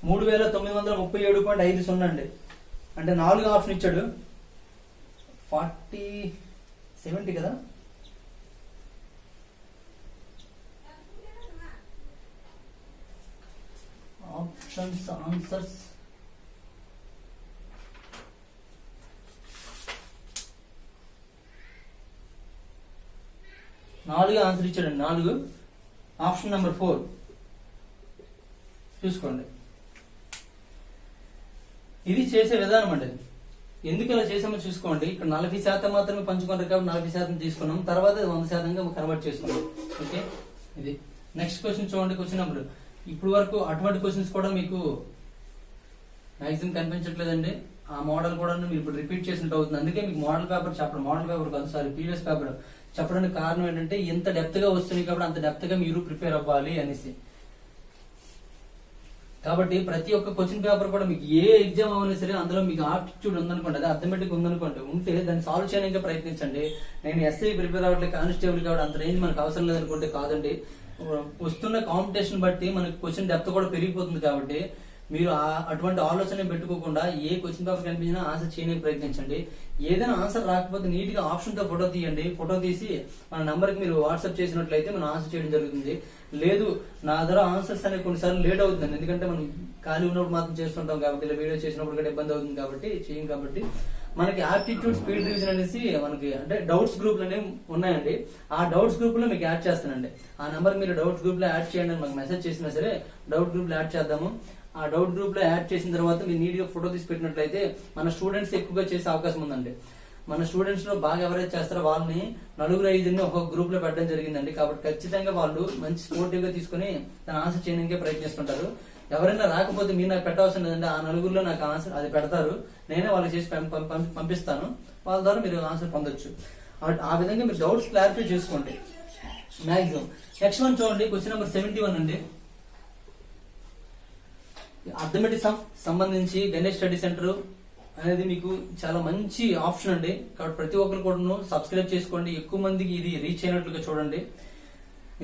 3937.50 అండి. అంటే 4 ఆప్షన్ ఇచ్చాడు. 70 కదా, ఆప్షన్స్ ఆన్సర్స్ 4 ఆన్సర్ ఇచ్చాడండి. 4 ఆప్షన్ నెంబర్ 4 చూసుకోండి. ఇది చేసే విధానం అండి. ఎందుకు ఇలా చేసామో చూసుకోండి. ఇక్కడ 40% మాత్రమే పంచుకున్నారు కాబట్టి 40% తీసుకున్నాం. తర్వాత 100%గా కన్వర్ట్ చేసుకున్నాం. ఓకే, ఇది నెక్స్ట్ క్వశ్చన్ చూడండి. క్వశ్చన్ నెంబర్ ఇప్పుడు వరకు అటువంటి క్వశ్చన్స్ కూడా మీకు మ్యాక్సిమం కనిపించట్లేదండి. ఆ మోడల్ కూడా మీరు ఇప్పుడు రిపీట్ చేసినట్టు అవుతుంది. అందుకే మీకు మోడల్ పేపర్ చెప్పడం, మోడల్ పేపర్ కాదు సారీ ప్రీవియస్ పేపర్ చెప్పడానికి కారణం ఏంటంటే ఎంత డెప్త్ గా వస్తుంది కాబట్టి అంత డెప్త్ గా మీరు ప్రిపేర్ అవ్వాలి అనేసి. కాబట్టి ప్రతి ఒక్క క్వశ్చన్ పేపర్ కూడా మీకు ఏ ఎగ్జామ్ అయినా సరే అందులో మీకు ఆప్టిట్యూడ్ ఉందనుకోండి, అది అథమెటిక్ ఉందనుకోండి, ఉంటే దాన్ని సాల్వ్ చేయడానికి ప్రయత్నించండి. నేను ఎస్ఐ ప్రిపేర్ అవ్వట్లేదు, కానిస్టేబుల్ కాబట్టి అంత రేంజ్ మనకు అవసరం లేదనుకుంటే కాదండి. వస్తున్న కాంపిటీషన్ బట్టి మనకి క్వశ్చన్ డెప్త్ కూడా పెరిగిపోతుంది. కాబట్టి మీరు అటువంటి ఆలోచన పెట్టుకోకుండా ఏ క్వశ్చన్ పేపర్ కనిపించినా ఆన్సర్ చేయడానికి ప్రయత్నించండి. ఏదైనా ఆన్సర్ రాకపోతే నీట్ గా ఆప్షన్ తో ఫోటో తీయండి. ఫోటో తీసి మన నంబర్ కి మీరు వాట్సాప్ చేసినట్లయితే మనం ఆన్సర్ చేయడం జరుగుతుంది. లేదు నా ద్వారా ఆన్సర్స్ అనేవి కొన్నిసార్లు లేట్ అవుతుంది, ఎందుకంటే మనం ఖాళీ ఉన్నప్పుడు మాత్రం చేస్తుంటాం కాబట్టి, ఇలా వీడియో చేసినప్పుడు కూడా ఇబ్బంది అవుతుంది కాబట్టి చేయం. కాబట్టి మనకి ఆప్టిట్యూడ్ స్పీడ్ రివిజన్ అనేసి మనకి అంటే డౌట్స్ గ్రూప్ అనేవి ఉన్నాయండి. ఆ డౌట్స్ గ్రూప్ లో మీకు యాడ్ చేస్తానండి. ఆ నెంబర్ మీరు డౌట్స్ గ్రూప్ లో యాడ్ చేయండి అని మాకు మెసేజ్ చేసినా సరే డౌట్ గ్రూప్ లో యాడ్ చేద్దాము. ఆ డౌట్ గ్రూప్ లో యాడ్ చేసిన తర్వాత మీరు నీట్ గా ఫోటో తీసి పెట్టినట్లయితే మన స్టూడెంట్స్ ఎక్కువగా చేసే అవకాశం ఉందండి. మన స్టూడెంట్స్ లో బాగా ఎవరైతే చేస్తారో వాళ్ళని 4-5 ఒక్కొక్క గ్రూప్ లో పెట్టడం జరిగిందండి. కాబట్టి ఖచ్చితంగా వాళ్ళు మంచి స్పోర్టివ్ గా తీసుకుని దాని ఆన్సర్ చేయడానికే ప్రయత్నిస్తుంటారు. ఎవరైనా రాకపోతే మీరు నాకు పెట్టవలసిన లేదంటే ఆ 4గురిలో నాకు ఆన్సర్ అది పెడతారు, నేనే వాళ్ళకి చేసి పంపిస్తాను. వాళ్ళ ద్వారా మీరు ఆన్సర్ పొందొచ్చు. ఆ విధంగా మీరు డౌట్స్ క్లారిఫై చేసుకోండి మాక్సిమం. నెక్స్ట్ వన్ చూడండి, క్వశ్చన్ నెంబర్ 71 అండి. అథమెటిక్స్ సంబంధించి గణేష్ స్టడీ సెంటర్ అనేది మీకు చాలా మంచి ఆప్షన్ అండి. కాబట్టి ప్రతి ఒక్కరు కూడా సబ్స్క్రైబ్ చేసుకోండి. ఎక్కువ మందికి ఇది రీచ్ అయినట్లుగా చూడండి.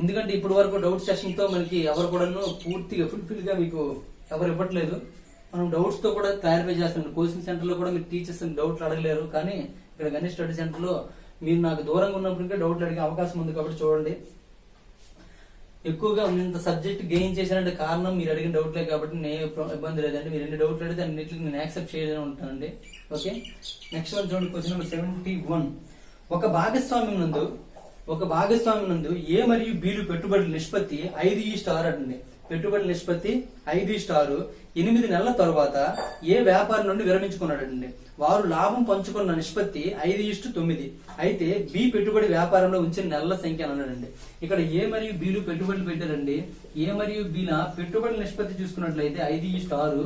ఎందుకంటే ఇప్పటి వరకు డౌట్ సెషన్ తో మనకి ఎవరు కూడా పూర్తిగా ఫుల్ఫిల్ గా మీకు ఎవరు ఇవ్వట్లేదు. మనం డౌట్స్ తో కూడా క్లారిఫై చేస్తాం. కోచింగ్ సెంటర్ లో కూడా మీరు టీచర్స్ డౌట్లు అడగలేరు, కానీ ఇక్కడ గణేష్ స్టడీ సెంటర్ లో మీరు నాకు దూరంగా ఉన్నప్పటికీ డౌట్లు అడిగే అవకాశం ఉంది. కాబట్టి చూడండి, ఎక్కువగా ఇంత సబ్జెక్ట్ గెయిన్ చేశానంటే కారణం మీరు అడిగిన డౌట్లే. కాబట్టి నేను ఇబ్బంది లేదండి. మీరు ఎన్ని డౌట్లు అడిగితే అన్నింటికి నేను యాక్సెప్ట్ చేయడం ఉంటానండి. ఓకే, నెక్స్ట్ వన్ చూడండి, క్వశ్చన్ నెంబర్ 71. ఒక భాగస్వామ్యం నందు ఏ మరియు బి లు పెట్టుబడుల నిష్పత్తి 5:6 అండి. పెట్టుబడుల నిష్పత్తి 5:6. 8 నెలల తరువాత ఏ వ్యాపారం నుండి విరమించుకున్నాడండి. వారు లాభం పంచుకున్న నిష్పత్తి 5:9. అయితే బి పెట్టుబడి వ్యాపారంలో ఉంచిన నెలల సంఖ్య అన్నాడండి. ఇక్కడ ఏ మరియు బి లు పెట్టుబడులు పెట్టారండి. ఏ మరియు బి ల పెట్టుబడి నిష్పత్తి చూసుకున్నట్లయితే 5:6.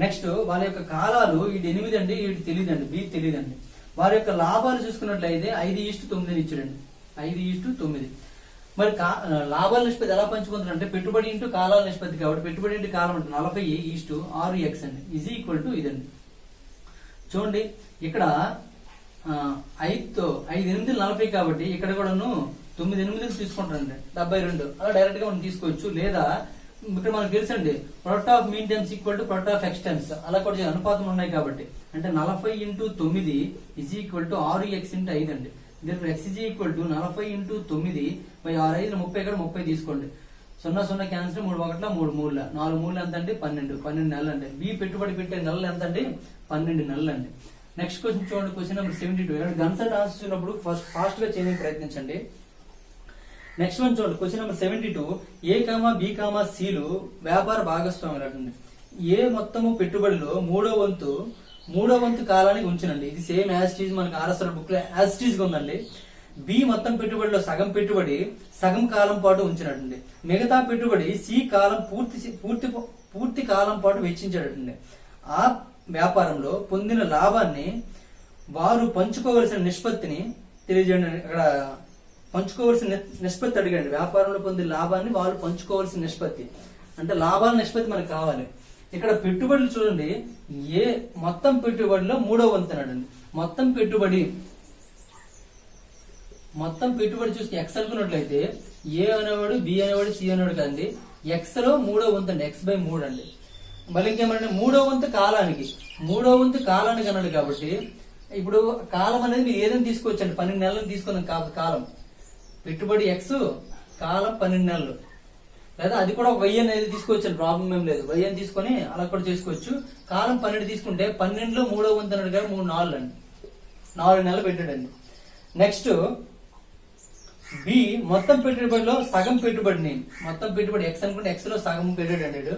నెక్స్ట్ వాళ్ళ యొక్క కాలాలు ఇది 8 అండి, వీటి తెలియదండి, బి తెలియదండి. వారి యొక్క లాభాలు చూసుకున్నట్లయితే 5:9 ఇచ్చాడండి. 5:9. మరి లాభాల నిష్పత్తి ఎలా పంచుకుంటారంటే పెట్టుబడి ఇంటూ కాలాల నిష్పత్తి. కాబట్టి పెట్టుబడి ఇంటూ కాలం అంటే 40:6x అండి, ఈజ్ ఈక్వల్ టు ఇదండి. చూడండి, ఇక్కడ 5 8 40 కాబట్టి ఇక్కడ కూడా 9 8 తీసుకుంటారండి 72. అలా డైరెక్ట్ గా మనం తీసుకోవచ్చు. లేదా ఇక్కడ మనకు తెలుసండి product of mean times equal to product of X times, అలా కూడా అనుపాతం ఉన్నాయి. కాబట్టి అంటే 40:9 ఈజ్ ఈక్వల్ టు 6x × 5 అండి. దీనికి x ఈజ్ ఈక్వల్ టు 40 × 9 / 6 30. ఇక్కడ 30 తీసుకోండి. సున్నా సున్నా క్యాన్సిల్, 3 ఒకట్ల 3 మూడుల, 4 మూడులు ఎంత అండి 12 నెలలు అండి. బి పెట్టుబడి పెట్టే నెలలు ఎంత అండి 12 నెలలు అండి. నెక్స్ట్ క్వశ్చన్ చూడండి, క్వశ్చన్ నెంబర్ 72. గన్సర్ ఆన్సర్ చూసినప్పుడు ఫాస్ట్ గా చేయడానికి ప్రయత్నించండి. నెక్స్ట్ వన్ చూడండి, క్వశ్చన్ నెంబర్ 72. ఏ కామా బి కామా సిలు వ్యాపార భాగస్వాములు అంటుంది. ఏ మొత్తము పెట్టుబడిలో మూడో వంతు కాలానికి ఉంచనండి. ఇది సేమ్ యాజ్ మనకి ఆర్ఎస్ఆర్ బుక్ లో యాజ్ గా ఉందండి. బి మొత్తం పెట్టుబడిలో సగం పెట్టుబడి సగం కాలం పాటు ఉంచినట్టుండి. మిగతా పెట్టుబడి సి కాలం పూర్తి కాలం పాటు వెచ్చించేటట్టుండి. ఆ వ్యాపారంలో పొందిన లాభాన్ని వారు పంచుకోవలసిన నిష్పత్తిని తెలియజేయండి. ఇక్కడ పంచుకోవలసిన నిష్పత్తి అడిగండి. వ్యాపారంలో పొందిన లాభాన్ని వాళ్ళు పంచుకోవాల్సిన నిష్పత్తి అంటే లాభాల నిష్పత్తి మనకు కావాలి. ఇక్కడ పెట్టుబడులు చూడండి, ఏ మొత్తం పెట్టుబడిలో 3వ వంతు అన్నాడండి. మొత్తం పెట్టుబడి చూసి ఎక్స్ అనుకున్నట్లయితే ఏ అనేవాడు బి అనేవాడు సి అనేవాడు కదండి. ఎక్స్ లో 3వ వంతు అండి, x/3 అండి. మళ్ళీ ఇంకేమంటే 3వ వంతు కాలానికి అన్నాడు కాబట్టి ఇప్పుడు కాలం అనేది మీరు ఏదైనా తీసుకోవచ్చండి. 12 నెలలు తీసుకున్నాం కాలం. పెట్టుబడి ఎక్స్, కాలం 12 నెలలు, లేదా అది కూడా ఒక 1000 అనేది తీసుకోవచ్చు, ప్రాబ్లం ఏం లేదు. 1000 తీసుకొని అలా కూడా చేసుకోవచ్చు. కాలం 12 తీసుకుంటే 12లో 3వ వంతు అన్నాడు కదా, 3 4 అండి, 4 నెలలు పెట్టాడండి. నెక్స్ట్ బి మొత్తం పెట్టుబడిలో సగం పెట్టుబడిని, మొత్తం పెట్టుబడి ఎక్స్ అనుకుంటే ఎక్స్ లో సగం పెట్టాడు.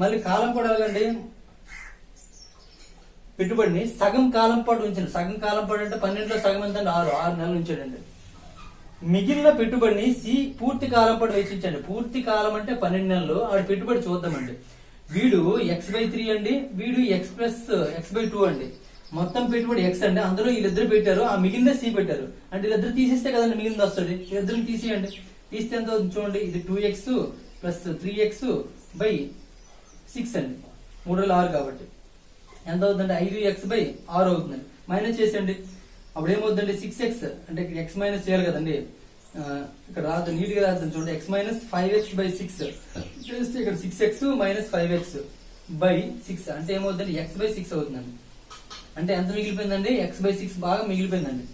మళ్ళీ కాలం కూడా ఎలాగండి, పెట్టుబడిని సగం కాలం పాటు ఉంచాడు. సగం కాలం పాటు అంటే 12లో సగం ఎంత, 6 నెలలు ఉంచాడండి. మిగిలిన పెట్టుబడిని సి పూర్తి కాలం పాటు వెచ్చించండి. పూర్తి కాలం అంటే 12 నెలలు. ఆవిడ పెట్టుబడి చూద్దామండి. వీడు x/3 అండి, వీడు x+x/2 అండి. మొత్తం పెట్టుబడి ఎక్స్ అండి, అందులో వీళ్ళిద్దరు పెట్టారు, ఆ మిగిలిన సి పెట్టారు. అంటే వీళ్ళిద్దరు తీసేస్తే కదండి మిగిలింది వస్తుంది. వీళ్ళిద్దరు తీసేయండి. తీస్తే ఎంత అవుతుంది చూడండి, ఇది 2x + 3x/6 అండి. 3 6 కాబట్టి ఎంత అవుతుందండి, 5x/6 అవుతుందండి. మైనస్ చేసేయండి. అప్పుడు ఏమవుతుందండి, 6x అంటే x మైనస్ చేయాలి కదండి. ఇక్కడ రాదు, నీట్ గా రాద్దాం చూడండి. x - 5x/6 చేస్తే ఇక్కడ 6x - 5x/6 అంటే ఏమవుతుందండి, x/6 అవుతుందండి. అంటే ఎంత మిగిలిపోయిందండి, x/6 బాగా మిగిలిపోయిందండి.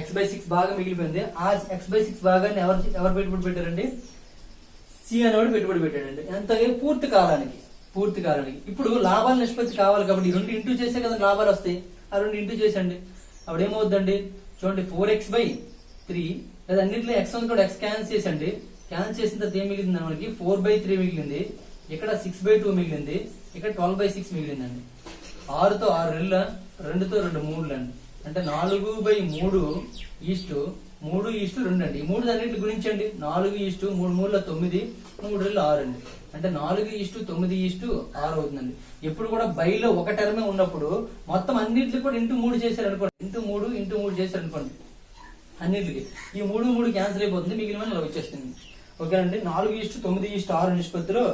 x/6 బాగా మిగిలిపోయింది. ఆ x/6 భాగాన్ని ఎవరు పెట్టుబడి పెట్టారండి, సి అనేవాడు పెట్టుబడి పెట్టాడండి. ఎంత, పూర్తి కాలానికి. ఇప్పుడు లాభాల నిష్పత్తి కావాలి కాబట్టి 2 ఇంటూ చేస్తే కదా లాభాలు వస్తాయి. ఆ 2 ఇంటూ చేసండి. అప్పుడు ఏమవుతుందండి చూడండి, 4x/3, లేదా అన్నింటిలో x ఉంది కూడా x క్యాన్సిల్ చేసండి. క్యాన్సిల్ చేసిన తర్వాత ఏం మిగిలింది మనకి, 4/3 మిగిలింది. ఇక్కడ 6/2 మిగిలింది. ఇక్కడ 12/6 మిగిలిందండి. 6తో 6 రెళ్ళ, 2తో 2 మూడులు అండి. అంటే 4/3:3:2 అండి. ఈ 3 అన్నింటి గురించండి. 4:3 మూడుల 9, 3 రెళ్ళు 6 అండి. అంటే 4:9:6 అవుతుందండి. ఎప్పుడు కూడా బైలో ఒక టర్మే ఉన్నప్పుడు మొత్తం అన్నింటికి కూడా ఇంటూ 3 చేశారు అనుకోండి. ఇంటూ 3 చేశారు అనుకోండి అన్నింటికి. ఈ 3 క్యాన్సిల్ అయిపోతుంది, మిగిలిన ఇలా వచ్చేస్తుంది. ఓకేనండి. 4:9:6 నిష్పత్తిలో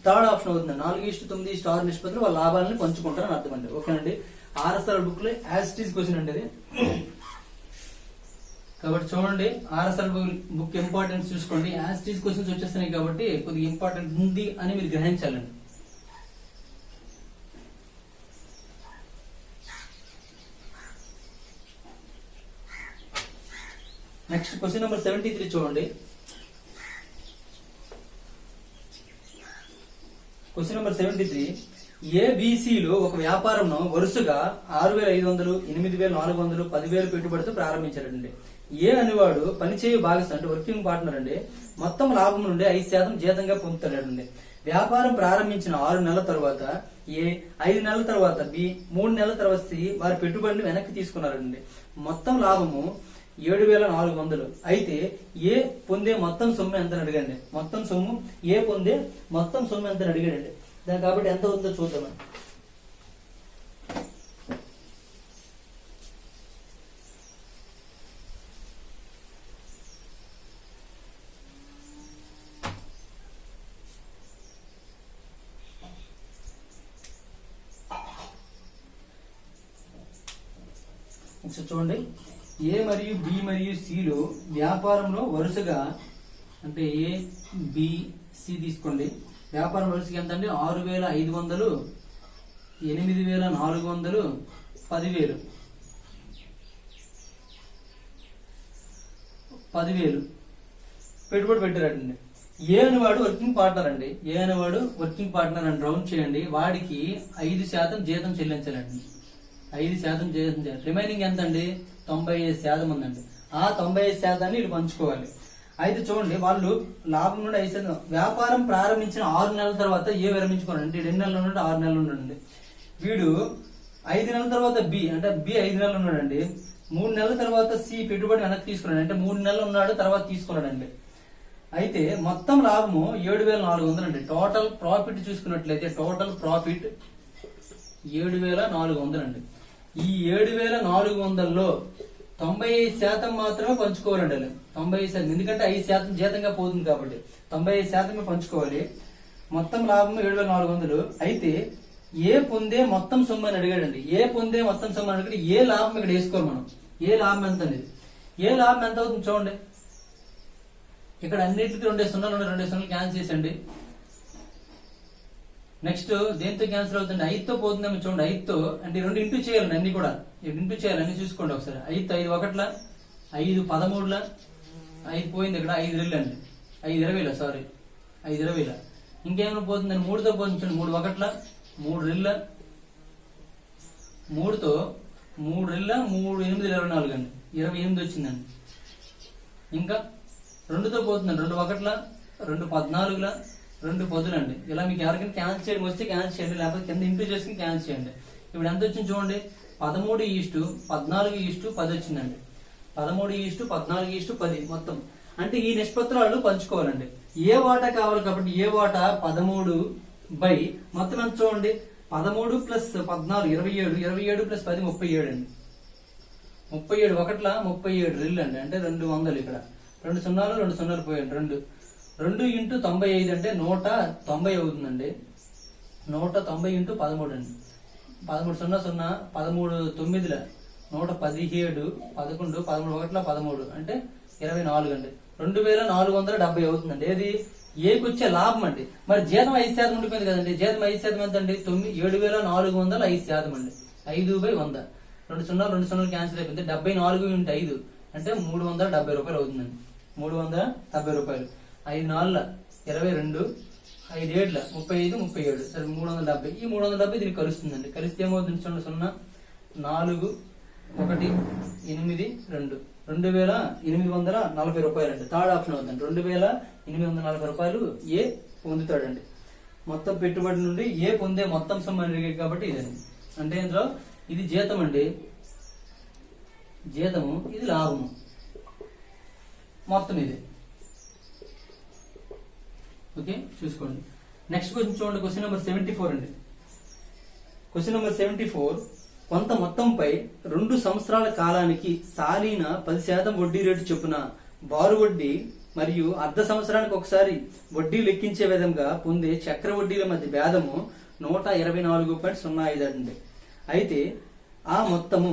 థర్డ్ ఆప్షన్ అవుతుంది. 4:9:6 నిష్పత్తిలో వాళ్ళ లాభాలను పంచుకుంటారని అర్థం అండి. ఓకేనండి. ఆర్ఎస్ఆర్ బుక్ లో యాజ్ ఇట్ ఈజ్ క్వశ్చన్ అండి అది. కాబట్టి చూడండి, ఆర్ఎస్ఆర్ బుక్ ఇంపార్టెన్స్ చూసుకోండి. యాజ్ ఇట్ ఈజ్ క్వశ్చన్స్ వచ్చేస్తున్నాయి కాబట్టి కొద్దిగా ఇంపార్టెంట్ ఉంది అని మీరు గ్రహించాలండి. నెక్స్ట్ క్వశ్చన్ నెంబర్ 73 చూడండి. Question number 73. ఏబిసిలు ఒక వ్యాపారంను వరుసగా 6,500, 8,400, 10,000 పెట్టుబడితో ప్రారంభించారండి. ఏ అనేవాడు పనిచేయు భాగస్వామి అంటే వర్కింగ్ పార్ట్నర్ అండి, మొత్తం లాభం నుండి 5% జీతంగా పొందుతాడండి. వ్యాపారం ప్రారంభించిన 6 నెలల తర్వాత ఏ, 5 నెలల తర్వాత బి, 3 నెలల తర్వాత సి వారి పెట్టుబడిని వెనక్కి తీసుకున్నారండి. మొత్తం లాభము 7,400. అయితే ఏ పొందే మొత్తం సొమ్ము ఎంత అడిగండి. ఏ పొందే మొత్తం సొమ్ము ఎంత అడిగాడండి. దాని కాబట్టి ఎంత అవుతుందో చూద్దామండి. చూడండి, ఏ మరియు బి మరియు సిలు వ్యాపారంలో వరుసగా అంటే ఏ బి సి తీసుకోండి. వ్యాపారం వరుసగా ఎంత అండి, 6,500, 8,400, 10,000 పెట్టుబడి పెట్టారండి. ఏ అనేవాడు వర్కింగ్ పార్ట్నర్ అండి. ఏ అనేవాడు వర్కింగ్ పార్ట్నర్ అని రౌండ్ చేయండి. వాడికి 5% జీతం చెల్లించాలండి. 5% జీతం చేయాలి. రిమైనింగ్ ఎంత అండి? 95% ఉందండి. ఆ 95% వీళ్ళు పంచుకోవాలి. అయితే చూడండి, వాళ్ళు లాభం నుండి 5% వ్యాపారం ప్రారంభించిన 6 నెలల తర్వాత ఏ విరమించుకోండి. 2 నెలలు ఉన్నాడు, 6 నెలలు ఉన్నాడండి. వీడు 5 నెలల తర్వాత బి, అంటే బి 5 నెలలు ఉన్నాడండి. 3 నెలల తర్వాత సి పెట్టుబడి వెనక్కి తీసుకున్నాడు, అంటే 3 నెలలు ఉన్నాడు తర్వాత తీసుకున్నాడండి. అయితే మొత్తం లాభము 7,400 అండి. టోటల్ ప్రాఫిట్ చూసుకున్నట్లయితే టోటల్ ప్రాఫిట్ 7,400 అండి. ఈ 7,400లో 95% మాత్రమే పంచుకోవాలండి. 95%, ఎందుకంటే 5% జీతంగా పోతుంది కాబట్టి 95% పంచుకోవాలి. మొత్తం లాభం 7,400. అయితే ఏ పొందే మొత్తం సొమ్ము అని అడిగాడండి. ఏ పొందే మొత్తం సొమ్ము అని అడిగితే ఏ లాభం ఇక్కడ వేసుకోవాలి మనం. ఏ లాభం ఎంత అనేది, ఏ లాభం ఎంత అవుతుంది చూడండి. ఇక్కడ అన్నిటికీ 2 సున్నాలు క్యాన్సిల్ చేసండి. నెక్స్ట్ దేంతో క్యాన్సిల్ అవుతుంది? 5తో పోతుందేమో చూడండి. 5తో అంటే 2 ఇంటూ చేయాలండి. అన్ని కూడా ఇంటూ చేయాలి. అన్ని చూసుకోండి ఒకసారి. 5 1ల 5 13ల 5 పోయింది. ఇక్కడ 5 2 అండి. 5 20ల, సారీ 5 20ల. ఇంకేమైనా పోతుందండి? 3తో పోతుంది చూడండి. 3 1ల 3 2ల 3తో 3 2ల 3 8 24 అండి. 28 వచ్చిందండి. ఇంకా 2తో పోతుందండి. 2 1ల 2 14ల 2 10లు అండి. ఇలా మీకు ఎవరికైనా క్యాన్సిల్ చేయడం వస్తే క్యాన్సిల్ చేయండి, లేకపోతే కింద ఇంటూ చేసుకుని క్యాన్సిల్ చేయండి. ఇప్పుడు ఎంత వచ్చింది చూడండి. 13:14:10 వచ్చిందండి. 13:14:10 మొత్తం. అంటే ఈ నిష్పత్తులు వాళ్ళు పంచుకోవాలండి. ఏ వాటా కావాలి కాబట్టి ఏ వాటా 13 బై మొత్తం ఎంత చూడండి. 13 ప్లస్ 14 27, 27 ప్లస్ 10 37 అండి. 37 1ల 37 రెళ్ళు అండి. అంటే 200 ఇక్కడ 2 సున్నాలు 2 సున్నాలు పోయాడు. 2 ఇంటూ 95 అంటే 190 అవుతుందండి. 190 ఇంటూ 13 అండి. 13 0 0 13 9ల 117 11 13 1ల 13 అంటే 24 అండి. 2,470 అవుతుందండి. ఏది ఏకి వచ్చే లాభం అండి. మరి జీతం 5% ఉండిపోయింది కదండి. జీతం 5% ఎంత అండి? 7,400 5% అండి. 5/100. 2 సున్నాలు 2 సున్నాలు క్యాన్సిల్ అయిపోయింది. 74 ఇంటూ 5 అంటే 370 రూపాయలు అవుతుందండి. 370 రూపాయలు. 5 4ల 22, 5 7ల 35 37, సరే 370. ఈ 370 దీనికి కలుస్తుందండి. కలిస్తే ఏమవుతుంది చూడండి. 0 4 1 8 2 2,840 రూపాయలు అండి. థర్డ్ ఆప్షన్ అవుతుంది. 2,840 రూపాయలు ఏ పొందుతాడండి. మొత్తం పెట్టుబడి నుండి ఏ పొందే మొత్తం సొమ్ము అడిగాడు కాబట్టి ఇదండి. అంటే ఇందులో ఇది జీతం అండి, జీతము, ఇది లాభము, మొత్తం ఇది. ఓకే, చూసుకోండి. నెక్స్ట్ క్వశ్చన్ చూడండి. క్వశ్చన్ నెంబర్ 74 అండి. Question number 74. కొంత మొత్తంపై 2 సంవత్సరాల కాలానికి సాలీన 10% వడ్డీ రేటు చొప్పున బారు వడ్డీ మరియు అర్ధ సంవత్సరానికి ఒకసారి వడ్డీ లెక్కించే విధంగా పొందే చక్ర వడ్డీల మధ్య భేదము 124.05 అండి. అయితే ఆ మొత్తము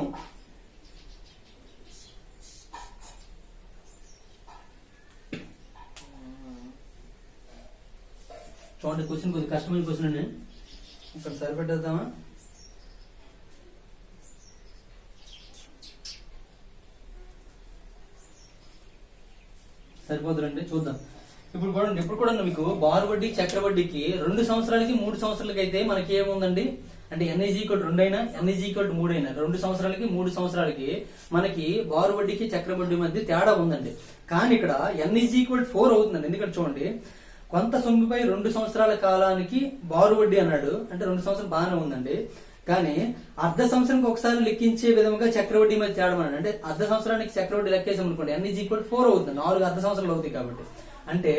చూడండి. క్వశ్చన్ కొద్దిగా కష్టమైన క్వశ్చన్ అండి. ఇక్కడ సరిపెట్టేద్దామా? సరిపోతుందండి. చూద్దాం. ఇప్పుడు కూడా మీకు బారు వడ్డీ చక్ర వడ్డీకి 2 సంవత్సరాలకి 3 సంవత్సరాలకి అయితే మనకి ఏముందండి అంటే n=2 అయినా n=3 అయినా 2 సంవత్సరాలకి 3 సంవత్సరాలకి మనకి బారు వడ్డీకి చక్ర వడ్డీ మధ్య తేడా ఉందండి. కానీ ఇక్కడ n=4 అవుతుందండి. ఎందుకంటే చూడండి, కొంత సొమ్ముపై 2 సంవత్సరాల కాలానికి బారు వడ్డీ అన్నాడు. అంటే 2 సంవత్సరాలు బాగానే ఉందండి. కానీ అర్ధ సంవత్సరానికి ఒకసారి లెక్కించే విధంగా చక్రవడ్డీ మధ్య తేడా అన్నాడు. అంటే అర్ధ సంవత్సరానికి చక్రవడ్డీ లెక్కేసాం అనుకోండి, n=4 అవుతుంది. 4 అర్ధ సంవత్సరాలు అవుతాయి కాబట్టి. అంటే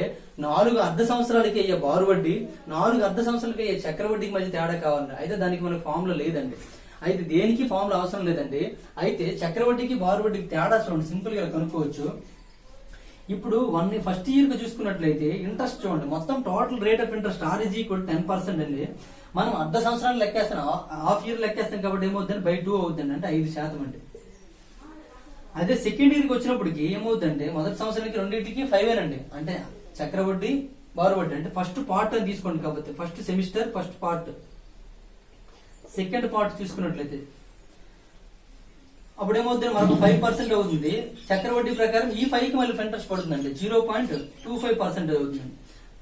4 అర్ధ సంవత్సరాలకి అయ్యే బారు వడ్డీ, 4 అర్ధ సంవత్సరాలకి అయ్యే చక్రవడ్డీకి మధ్య తేడా కావాలండి. అయితే దానికి మనకు ఫార్ములా లేదండి. అయితే దేనికి ఫార్ములా అవసరం లేదండి. అయితే చక్రవడ్డీకి బారు వడ్డీకి తేడా చూడండి, సింపుల్ గా కనుక్కోవచ్చు. ఇప్పుడు ఫస్ట్ ఇయర్ కి చూసుకున్నట్లయితే ఇంట్రెస్ట్ చూడండి, మొత్తం total rate of interest R=10% అండి. మనం అర్ధ సంవత్సరాలు లెక్కేస్తాం, హాఫ్ ఇయర్ లెక్కేస్తాం కాబట్టి ఏమవుతుందండి బై 2 అవుతుందండి. అంటే 5% అండి. అదే సెకండ్ ఇయర్ కి వచ్చినప్పటికి ఏమవుతుందంటే మొదటి సంవత్సరానికి రెండింటికి 5 అండి. అంటే చక్రవడ్డీ బారు వడ్డీ అంటే ఫస్ట్ పార్ట్ అని తీసుకోండి. కాబట్టి first semester first part, second part చూసుకున్నట్లయితే అప్పుడు ఏమవుతుంది మనకు 5% అవుతుంది. చక్రవడ్డీ ప్రకారం ఈ 5కి మళ్ళీ ఇంట్రెస్ట్ పడుతుందండి, 0.25% అవుతుంది.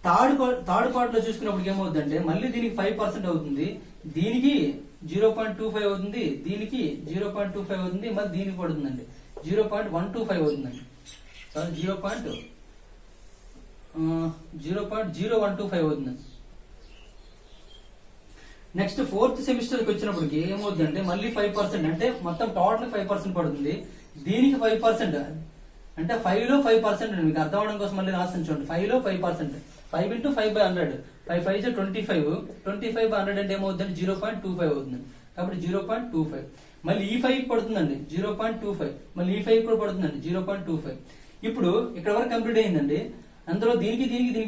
థర్డ్ పార్ట్ లో చూసుకున్నప్పుడు ఏమవుతుందంటే మళ్ళీ దీనికి 5% అవుతుంది, దీనికి 0.25 అవుతుంది, దీనికి 0.25 అవుతుంది, మళ్ళీ దీనికి పడుతుందండి 0.125 అవుతుందండి. సారీ 0.0125 అవుతుందండి. నెక్స్ట్ ఫోర్త్ సెమిస్టర్ కి వచ్చినప్పటికి ఏమవుతుందంటే మళ్ళీ 5%, అంటే మొత్తం టోటల్ 5% పడుతుంది, దీనికి 5%, అంటే 5 లో 5% అండి. మీకు అర్థం అవడం కోసం మళ్ళీ రాస్తాను చూడండి. 5 లో 5%, 5 into 5/100, 5 5 25, 25/100 అంటే ఏమవుతుందండి 0.25 అవుతుంది. కాబట్టి 0.25. మళ్ళీ ఈ 5 పడుతుందండి 0.25, మళ్ళీ ఈ 5 కూడా పడుతుందండి 0.25. ఇప్పుడు ఇక్కడ వరకు కంప్లీట్ అయిందండి. అందులో దీనికి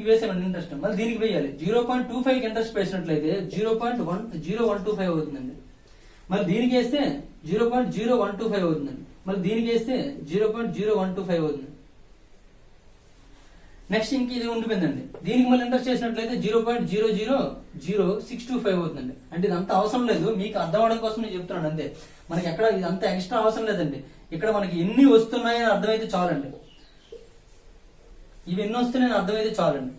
వేసామండి ఇంట్రెస్ట్, మళ్ళీ దీనికి వేయాలి. 0.25 ఇంట్రెస్ట్ వేసినట్లయితే 0.0125 అవుతుందండి. మళ్ళీ దీనికి వేస్తే 0.0125 అవుతుందండి. మళ్ళీ దీనికి వేస్తే 0.0125 అవుతుంది. నెక్స్ట్ ఇంక ఇది ఉండిపోయిందండి. దీనికి మళ్ళీ ఇంట్రెస్ట్ చేసినట్లయితే 0.0000625 అవుతుందండి. అంటే ఇదంతా అవసరం లేదు, మీకు అర్థం అవడం కోసం నేను చెప్తున్నాను అంతే. మనకి ఎక్కడ ఇదంతా ఎక్స్ట్రా అవసరం లేదండి. ఇక్కడ మనకి ఎన్ని వస్తున్నాయని అర్థమైతే చాలండి. ఇవి ఎన్ని వస్తున్నాయని అర్థమైతే చాలండి.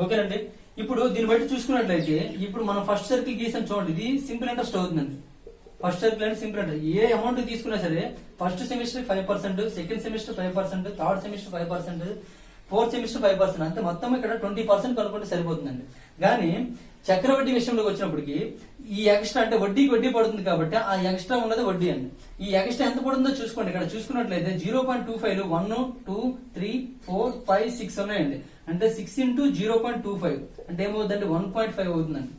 ఓకేనండి. ఇప్పుడు దీన్ని బట్టి చూసుకున్నట్లయితే ఇప్పుడు మనం ఫస్ట్ సర్కిల్ గీసాం చూడండి, ఇది సింపుల్ ఇంట్రెస్ట్ అవుతుందండి. ఫస్ట్ సర్కిల్ అంటే సింపుల్ ఇంట్రెస్ట్. ఏ అమౌంట్ తీసుకున్నా సరే first semester 5%, second semester 5%, third semester 5%, fourth semester 5%, అంతే మొత్తం ఇక్కడ 20% కనుక్కుంటే సరిపోతుందండి. కానీ చక్రవడ్డీ విషయంలోకి వచ్చినప్పటికి ఈ ఎక్స్ట్రా అంటే వడ్డీకి వడ్డీ పడుతుంది కాబట్టి ఆ ఎక్స్ట్రా ఉన్నది వడ్డీ అండి. ఈ ఎక్స్ట్రా ఎంత పడుతుందో చూసుకోండి. ఇక్కడ చూసుకున్నట్లయితే 0.25 1 2 3 4 5 6 ఉన్నాయండి. అంటే 6 into 0.25 అంటే ఏమవుతుందంటే 1.5 అవుతుందండి.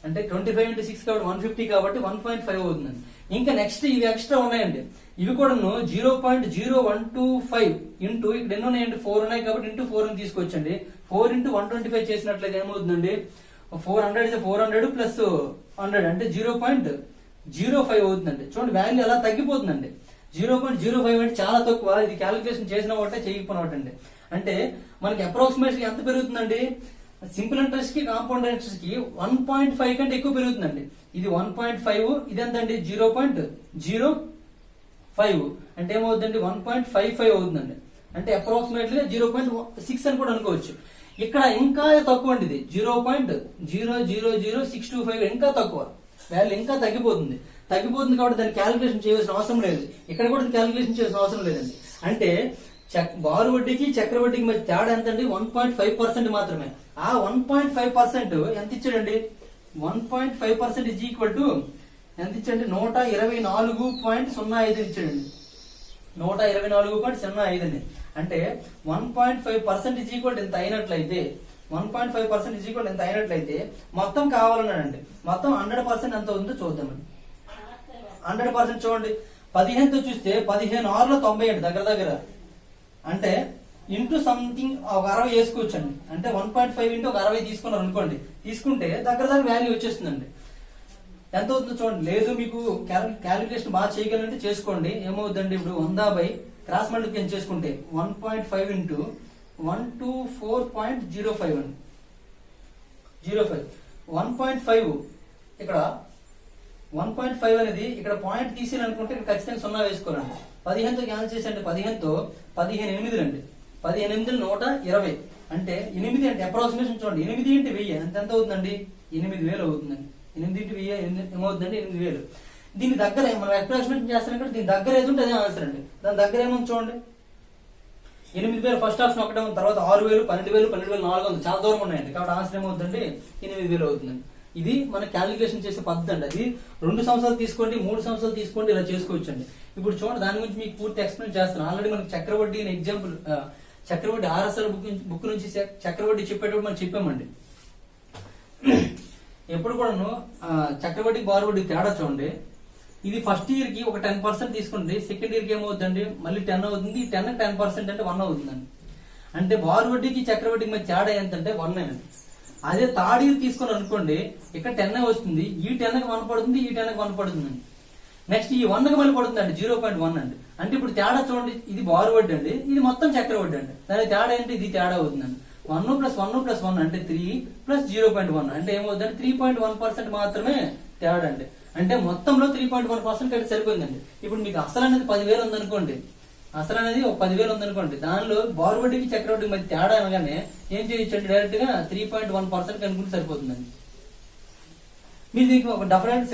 అంటే 25 into 6 కాబట్టి 150 కాబట్టి 1.5 అవుతుందండి. ఇంకా నెక్స్ట్ ఇవి ఎక్స్ట్రా ఉన్నాయండి. ఇవి కూడా 0.0125 ఇంటూ ఇక్కడ ఎన్ని ఉన్నాయండి 4 ఉన్నాయి కాబట్టి ఇంటూ 4 ని తీసుకొచ్చండి. 4 into 125 చేసినట్లయితే ఏమవుతుందండి 400 is 400 ప్లస్ 100 అంటే 0.05 అవుతుందండి. చూడండి వాల్యూ ఎలా తగ్గిపోతుందండి. 0.05 అంటే చాలా తక్కువ. ఇది క్యాలిక్యులేషన్ చేసిన ఒకటే చేయకపోవటండి. అంటే మనకి అప్రాక్సిమేట్ ఎంత పెరుగుతుందండి, సింపుల్ ఇంట్రెస్ట్ కి కాంపౌండ్ ఇంట్రెస్ట్ కి 1.5 కంటే ఎక్కువ పెరుగుతుందండి. ఇది 1.5, ఇది ఎంతండి 0.05 అంటే ఏమవుతుందండి 1.55 అవుతుందండి. అంటే అప్రాక్సిమేట్లీ 0.6 అని కూడా అనుకోవచ్చు. ఇక్కడ ఇంకా తక్కువ అండి, ఇది 0.000625 ఇంకా తక్కువ వాల్యూ, ఇంకా తగ్గిపోతుంది కాబట్టి దాన్ని క్యాలిక్యులేషన్ చేయాల్సిన అవసరం లేదు. ఇక్కడ కూడా క్యాలిక్యులేషన్ చేయాల్సిన అవసరం లేదండి. అంటే బారు వడ్డీకి చక్ర వడ్డీకి మధ్య తేడా ఎంతండి 1.5% మాత్రమే. ఆ 1.5% ఎంత ఇచ్చాడండి 1.5% ఈజ్ ఈక్వల్ టు ఎంత ఇచ్చాడండి 124.05 ఇచ్చాడండి. 124.05 అండి. అంటే 1.5% ఈజ్ ఈక్వల్ ఎంత అయినట్లయితే 1.5% ఈజ్ ఈక్వల్ ఎంత అయినట్లయితే మొత్తం కావాలన్నాడండి. మొత్తం 100% ఎంత ఉందో చూద్దామండి. 100% చూడండి 15తో చూస్తే 15 90 అండి దగ్గర. అంటే ఇంటూ సంథింగ్ ఒక 60 వేసుకోవచ్చు అండి. అంటే 1.5 ఇంటూ ఒక 60 తీసుకున్నారు అనుకోండి, తీసుకుంటే దగ్గర వాల్యూ వచ్చేస్తుందండి. ఎంత అవుతుందో చూడండి. లేదు మీకు క్యాలిక్యులేషన్ బాగా చేయగలంటే చేసుకోండి. ఏమవుతుందండి ఇప్పుడు 100 క్రాస్ మల్టిప్లికేషన్ చేసుకుంటే 1.5 ఇంటూ 124.05 అండి. 05 1.5 ఇక్కడ 1.5 అనేది ఇక్కడ పాయింట్ తీసేయాలనుకుంటే ఇక్కడ ఖచ్చితంగా 0 వేసుకోవాలండి. 15తో క్యాన్సిల్ చేసి అంటే 15తో 15 8 అండి. 15 8 120 అంటే 8 అంటే అప్రాక్సిమేషన్ చూడండి. 8 ఇంటూ 1000 ఎంత అవుతుందండి 8000 అవుతుందండి. 8 ఇంటూ 1000 ఏమవుతుందండి 8000. దీని దగ్గర మనం అప్రాక్సిమేషన్ చేస్తాం ఇక్కడ, దీని దగ్గర ఏది ఉంటే అదే ఆన్సర్ అండి. దాని దగ్గర ఏముంది చూడండి 8000 ఫస్ట్ ఆప్షన్ ఒకటే ఉంది, తర్వాత 6000 12000 12400 చాలా దూరం ఉన్నాయండి. కాబట్టి ఆన్సర్ ఏమవుతుందండి 8000 అవుతుందండి. ఇది మన క్యాలిక్యులేషన్ చేసే పద్ధతి అండి. అది 2 సంవత్సరాలు తీసుకోండి 3 సంవత్సరాలు తీసుకోండి ఇలా చేసుకోవచ్చు అండి. ఇప్పుడు చూడండి దాని గురించి మీకు పూర్తి ఎక్స్ప్లెయిన్ చేస్తాను. ఆల్రెడీ మనకి చక్రవడ్డీ ఎగ్జాంపుల్ చక్రవడ్డీ ఆర్ఎస్ఎల్ బుక్ నుంచి చక్రవడ్డీ చెప్పేటప్పుడు మనం చెప్పామండి. ఎప్పుడు కూడాను చక్రవడ్డీ బారు వడ్డీ తేడా చూడండి. ఇది ఫస్ట్ ఇయర్ కి ఒక 10% తీసుకోండి, సెకండ్ ఇయర్ కి ఏమవుతుందండి మళ్ళీ 10 అవుతుంది. 10% అంటే 1 అవుతుందండి. అంటే బారు వడ్డీకి చక్రవడ్డీకి మధ్య తేడా ఎంతంటే 1 అండి. అదే థర్డ్ ఇయర్ తీసుకుని అనుకోండి ఇక్కడ 10 వస్తుంది, ఈ 10 కి 1 పడుతుంది, ఈ 10 కి 1 పడుతుందండి. నెక్స్ట్ ఈ 1 కి మళ్ళీ పడుతుందండి 0.1 అండి. అంటే ఇప్పుడు తేడా చూడండి, ఇది బారు వడ్డీ అండి, ఇది మొత్తం చక్ర వడ్డీ అండి. దాని తేడా ఏంటి, ఇది తేడా అవుతుందండి. 1 + 1 + 1 అంటే 3 + 0.1 అంటే ఏమవుతుందండి 3.1% మాత్రమే తేడా అండి. అంటే మొత్తంలో 3.1% అయితే సరిపోయిందండి. ఇప్పుడు మీకు అసలు అనేది 10,000 ఉందనుకోండి, అసలు అనేది ఒక 10,000 ఉందనుకోండి, దానిలో బారువడ్డీకి చక్రవడ్డీకి మధ్య తేడా అనగానే ఏం చేయొచ్చు అంటే డైరెక్ట్ గా 3.1% కనుక్కుంటే సరిపోతుందండి. మీరు దీనికి ఒక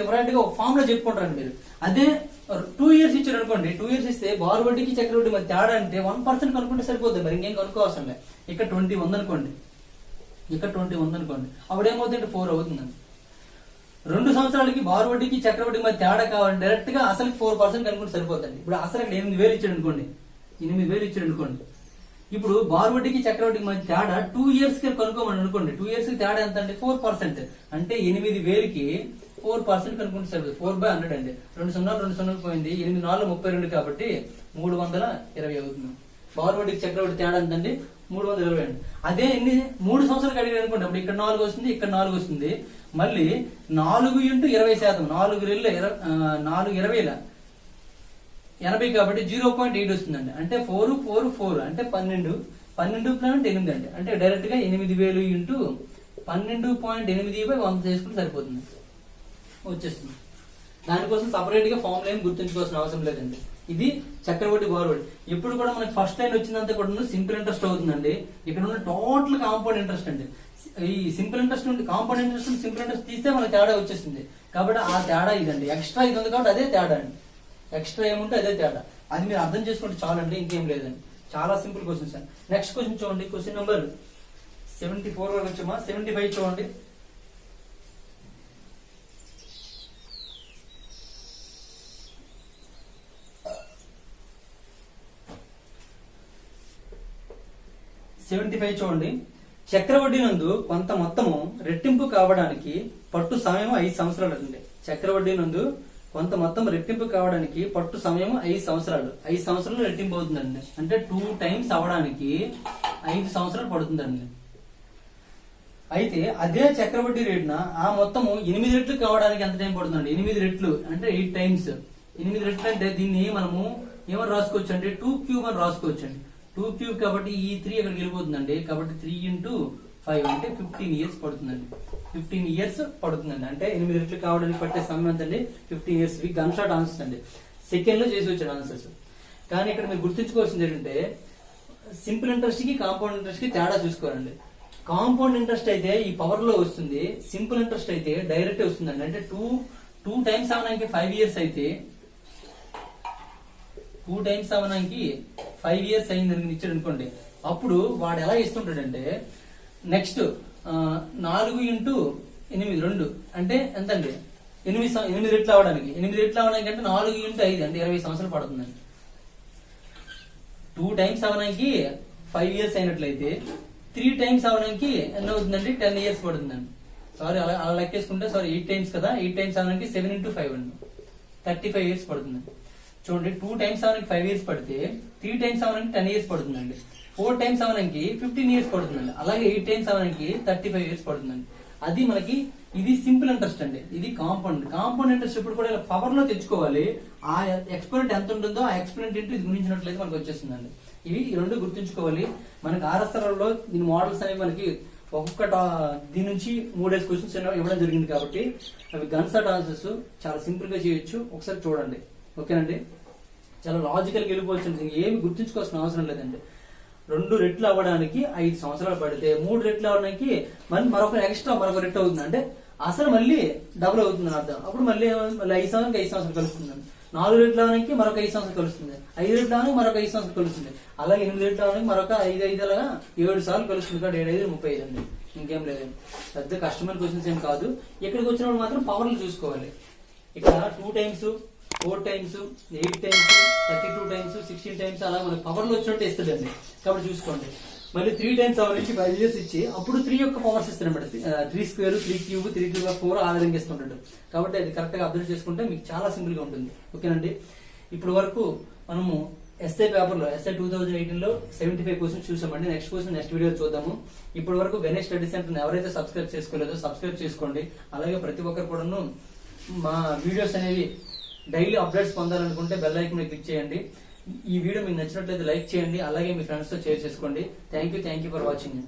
సెపరేట్ గా ఒక ఫామ్ లో చెప్పుకుంటారండి మీరు. అదే 2 years ఇచ్చారు అనుకోండి, 2 years ఇస్తే బారువడ్డీకి చక్రవడ్డీ మధ్య తేడా అంటే 1% కనుక్కుంటే సరిపోతుంది, మరి ఇంకేం కనుక్కోవసరం లేదు. ఇక్కడ 20 ఉందనుకోండి, ఇక్కడ 20 ఉందనుకోండి, అప్పుడు ఏమవుతుందంటే 4 అవుతుందండి. 2 సంవత్సరాలకి బారువడ్డీకి చక్రవడ్డీ మధ్య తేడా కావాలంటే డైరెక్ట్ గా అసలు 4% కనుక్కుంటే సరిపోతుంది. ఇప్పుడు అసలు 8,000 ఇచ్చాడు అనుకోండి, 8,000 ఇచ్చాడు అనుకోండి, ఇప్పుడు బారువడ్డీకి చక్రవడ్డీకి మధ్య తేడా 2 years కి కనుక్కోమని అనుకోండి. 2 years కి తేడా ఎంత అంటే 4%. అంటే 8,000కి 4% కనుక్కుంటే సరిపోతుంది. 4/100 అండి. 2 సున్నాలు పోయింది, 8 4 32 కాబట్టి 320 అవుతుంది. బారువడ్డీకి చక్రవడ్డీ తేడా ఎంతండి? 320 అండి. అదే 3 సంవత్సరాలకు అడిగారు అనుకోండి, అప్పుడు ఇక్కడ 4 వస్తుంది, ఇక్కడ 4 వస్తుంది. మళ్ళీ 4 × 20%, 4 20 80 కాబట్టి 0.8 వస్తుందండి. అంటే 4 4 4 అంటే 12 8 అండి. అంటే డైరెక్ట్ గా 8,000 × 12.8/100 చేసుకుంటే సరిపోతుంది, వచ్చేస్తుంది. దానికోసం సపరేట్ గా ఫార్ములా ఏం గుర్తుంచుకోవాల్సిన అవసరం లేదండి. ఇది చక్రవడ్డీ బారువడ్డీ. ఎప్పుడు కూడా మనకి ఫస్ట్ లైన్ వచ్చిందంతా కూడా సింపుల్ ఇంట్రెస్ట్ అవుతుందండి. ఇక్కడ ఉన్న టోటల్ కాంపౌండ్ ఇంట్రెస్ట్ అండి. ఈ సింపుల్ ఇంట్రెస్ట్ నుండి కాంపౌండ్ ఇంట్రెస్ట్ సింపుల్ ఇంట్రెస్ట్ తీస్తే మనకి తేడా వచ్చేస్తుంది. కాబట్టి ఆ తేడా ఇదండి. ఎక్స్ట్రా ఇది ఉంది కాబట్టి అదే తేడా అండి. ఎక్స్ట్రా ఏముంటే అదే తేడా. అది మీరు అర్థం చేసుకుంటే చాలండి, ఇంకేం లేదండి. చాలా సింపుల్ క్వశ్చన్స్ అండి. నెక్స్ట్ క్వశ్చన్ చూడండి. క్వశ్చన్ నెంబర్ 74 వరకు వచ్చామా? 75 చూడండి. చూడండి. చక్రవడ్డీ నందు కొంత మొత్తము రెట్టింపు కావడానికి పట్టు సమయం 5 సంవత్సరాలు అండి. చక్రవడ్డీ నందు కొంత మొత్తం రెట్టింపు కావడానికి పట్టు సమయం 5 సంవత్సరాలు. 5 సంవత్సరాలు రెట్టింపు అవుతుందండి. అంటే 2 times అవడానికి 5 సంవత్సరాలు పడుతుందండి. అయితే అదే చక్రవడ్డీ రేటున ఆ మొత్తము 8 రెట్లు కావడానికి ఎంత టైం పడుతుందండి? 8 రెట్లు అంటే 8 times. 8 రెట్లు అంటే దీన్ని మనము ఏమని రాసుకోవచ్చు అంటే 2³ అని రాసుకోవచ్చు అండి. 2³ కాబట్టి ఈ 3 అక్కడికి వెళ్ళిపోతుందండి. కాబట్టి 3 × 5 అంటే 15 years పడుతుందండి. 15 years పడుతుందండి. అంటే 8 రెట్లు కావడానికి పట్టే సమయం అంతండి 15 years. గన్ షాట్ ఆన్సర్స్ అండి. సెకండ్ లో చేసి వచ్చాడు ఆన్సర్స్. కానీ ఇక్కడ మీరు గుర్తుంచుకోవాల్సింది ఏంటంటే సింపుల్ ఇంట్రెస్ట్ కి కాంపౌండ్ ఇంట్రెస్ట్ కి తేడా చూసుకోవాలండి. కాంపౌండ్ ఇంట్రెస్ట్ అయితే ఈ పవర్ లో వస్తుంది, సింపుల్ ఇంట్రెస్ట్ అయితే డైరెక్ట్ వస్తుందండి. అంటే 2 times అవడానికి 5 years అయితే 2 times అవడానికి 5 years అయిందని ఇచ్చాడు అనుకోండి, అప్పుడు వాడు ఎలా ఇస్తుంటాడంటే నెక్స్ట్ 4 × 8 2 అంటే ఎంతండి? 8 రెట్లు అవడానికి. 8 రెట్లు అవడానికి అంటే 4 × 5 అంటే 20 సంవత్సరాలు పడుతుందండి. 2 times అవడానికి 5 years అయినట్లయితే 3 times అవడానికి ఎన్ని అవుతుందండి? 10 years పడుతుందండి. సారీ, అలా లెక్కేసుకుంటే 8 times కదా, 8 times అవడానికి 7 × 5 అండి, 35 years పడుతుందండి. చూడండి, 2 times అవడానికి 5 years పడితే 3 times అవడానికి 10 years పడుతుందండి. 4 times అవడానికి 15 years పడుతుందండి. అలాగే 8 times అవడానికి 35 years పడుతుందండి. అది మనకి ఇది సింపుల్ ఇంట్రెస్ట్ అండి. ఇది కాంపౌండ్ ఇంట్రెస్ట్ ఇప్పుడు కూడా పవర్ లో తెచ్చుకోవాలి. ఆ ఎక్స్పోనెంట్ ఎంత ఉంటుందో ఆ ఎక్స్పోనెంట్ ఇంటూ ఇది గుణించినట్లయితే మనకు వచ్చేస్తుందండి. ఇవి ఈ 2 గుర్తుంచుకోవాలి. మనకి ఆర్ఎస్ఆర్లో దీని మోడల్స్ అనేవి మనకి ఒక్కొక్క దీని నుంచి 3 క్వశ్చన్స్ ఇవ్వడం జరిగింది కాబట్టి అవి గన్ షాట్ ఆన్సర్స్ చాలా సింపుల్ గా చేయొచ్చు. ఒకసారి చూడండి, ఓకేనండి. చాలా లాజికల్ గా వెళ్ళిపోవచ్చు. ఏమి గుర్తుంచుకోవాల్సిన అవసరం లేదండి. 2 రెట్లు అవ్వడానికి 5 సంవత్సరాలు పడితే 3 రెట్లు అవ్వడానికి మరొక రెట్లు అవుతుంది. అంటే అసలు మళ్ళీ డబుల్ అవుతుంది అర్థం. అప్పుడు మళ్ళీ 5 సంవత్సరాలు కలుస్తుందండి. 4 రెట్లు అవడానికి మరొక 5 సంవత్సరాలు కలుస్తుంది. 5 రెట్లు అవడానికి మరొక 5 సంవత్సరాలు కలుస్తుంది. అలాగే 8 రెట్లు అవడానికి మరొక 5 అలాగా 7 సార్లు కలుస్తుంది. కాబట్టి 7 5 35 అండి. ఇంకేం లేదండి. పెద్ద కష్టమైన క్వశ్చన్స్ ఏం కాదు. ఇక్కడికి వచ్చినప్పుడు మాత్రం పవర్లు చూసుకోవాలి. ఇక్కడ 2 times 4 times 8 times 32 times 16 times అలా మనకి పవర్ లో వచ్చినట్టు ఇస్తుందండి. కాబట్టి చూసుకోండి. మళ్ళీ 3 times అవడానికి 5 years ఇచ్చి అప్పుడు 3 యొక్క పవర్స్ ఇస్తారనమాట. 3² 3³ 3³ 4 ఆ విధంగా ఇస్తుంటాడు. కాబట్టి అది కరెక్ట్ గా అబ్జర్వ్ చేసుకుంటే మీకు చాలా సింపుల్ గా ఉంటుంది. ఓకేనండి. ఇప్పుడు వరకు మనము ఎస్ఐ పేపర్ లో ఎస్ఐ 2018 లో 75 క్వశ్చన్స్ చూసామండి. నెక్స్ట్ క్వశ్చన్ నెక్స్ట్ వీడియో చూద్దాము. ఇప్పటి వరకు గణేష్ స్టడీ సెంటర్ ఎవరైతే సబ్స్క్రైబ్ చేసుకోలేదో సబ్స్క్రైబ్ చేసుకోండి. అలాగే ప్రతి ఒక్కరు కూడాను మా వీడియోస్ అనేవి డైలీ అప్డేట్స్ పొందాలనుకుంటే బెల్ ఐకాన్ మీద క్లిక్ చేయండి. ఈ వీడియో మీకు నచ్చినట్లయితే లైక్ చేయండి. అలాగే మీ ఫ్రెండ్స్ తో షేర్ చేసుకోండి. Thank you for watching.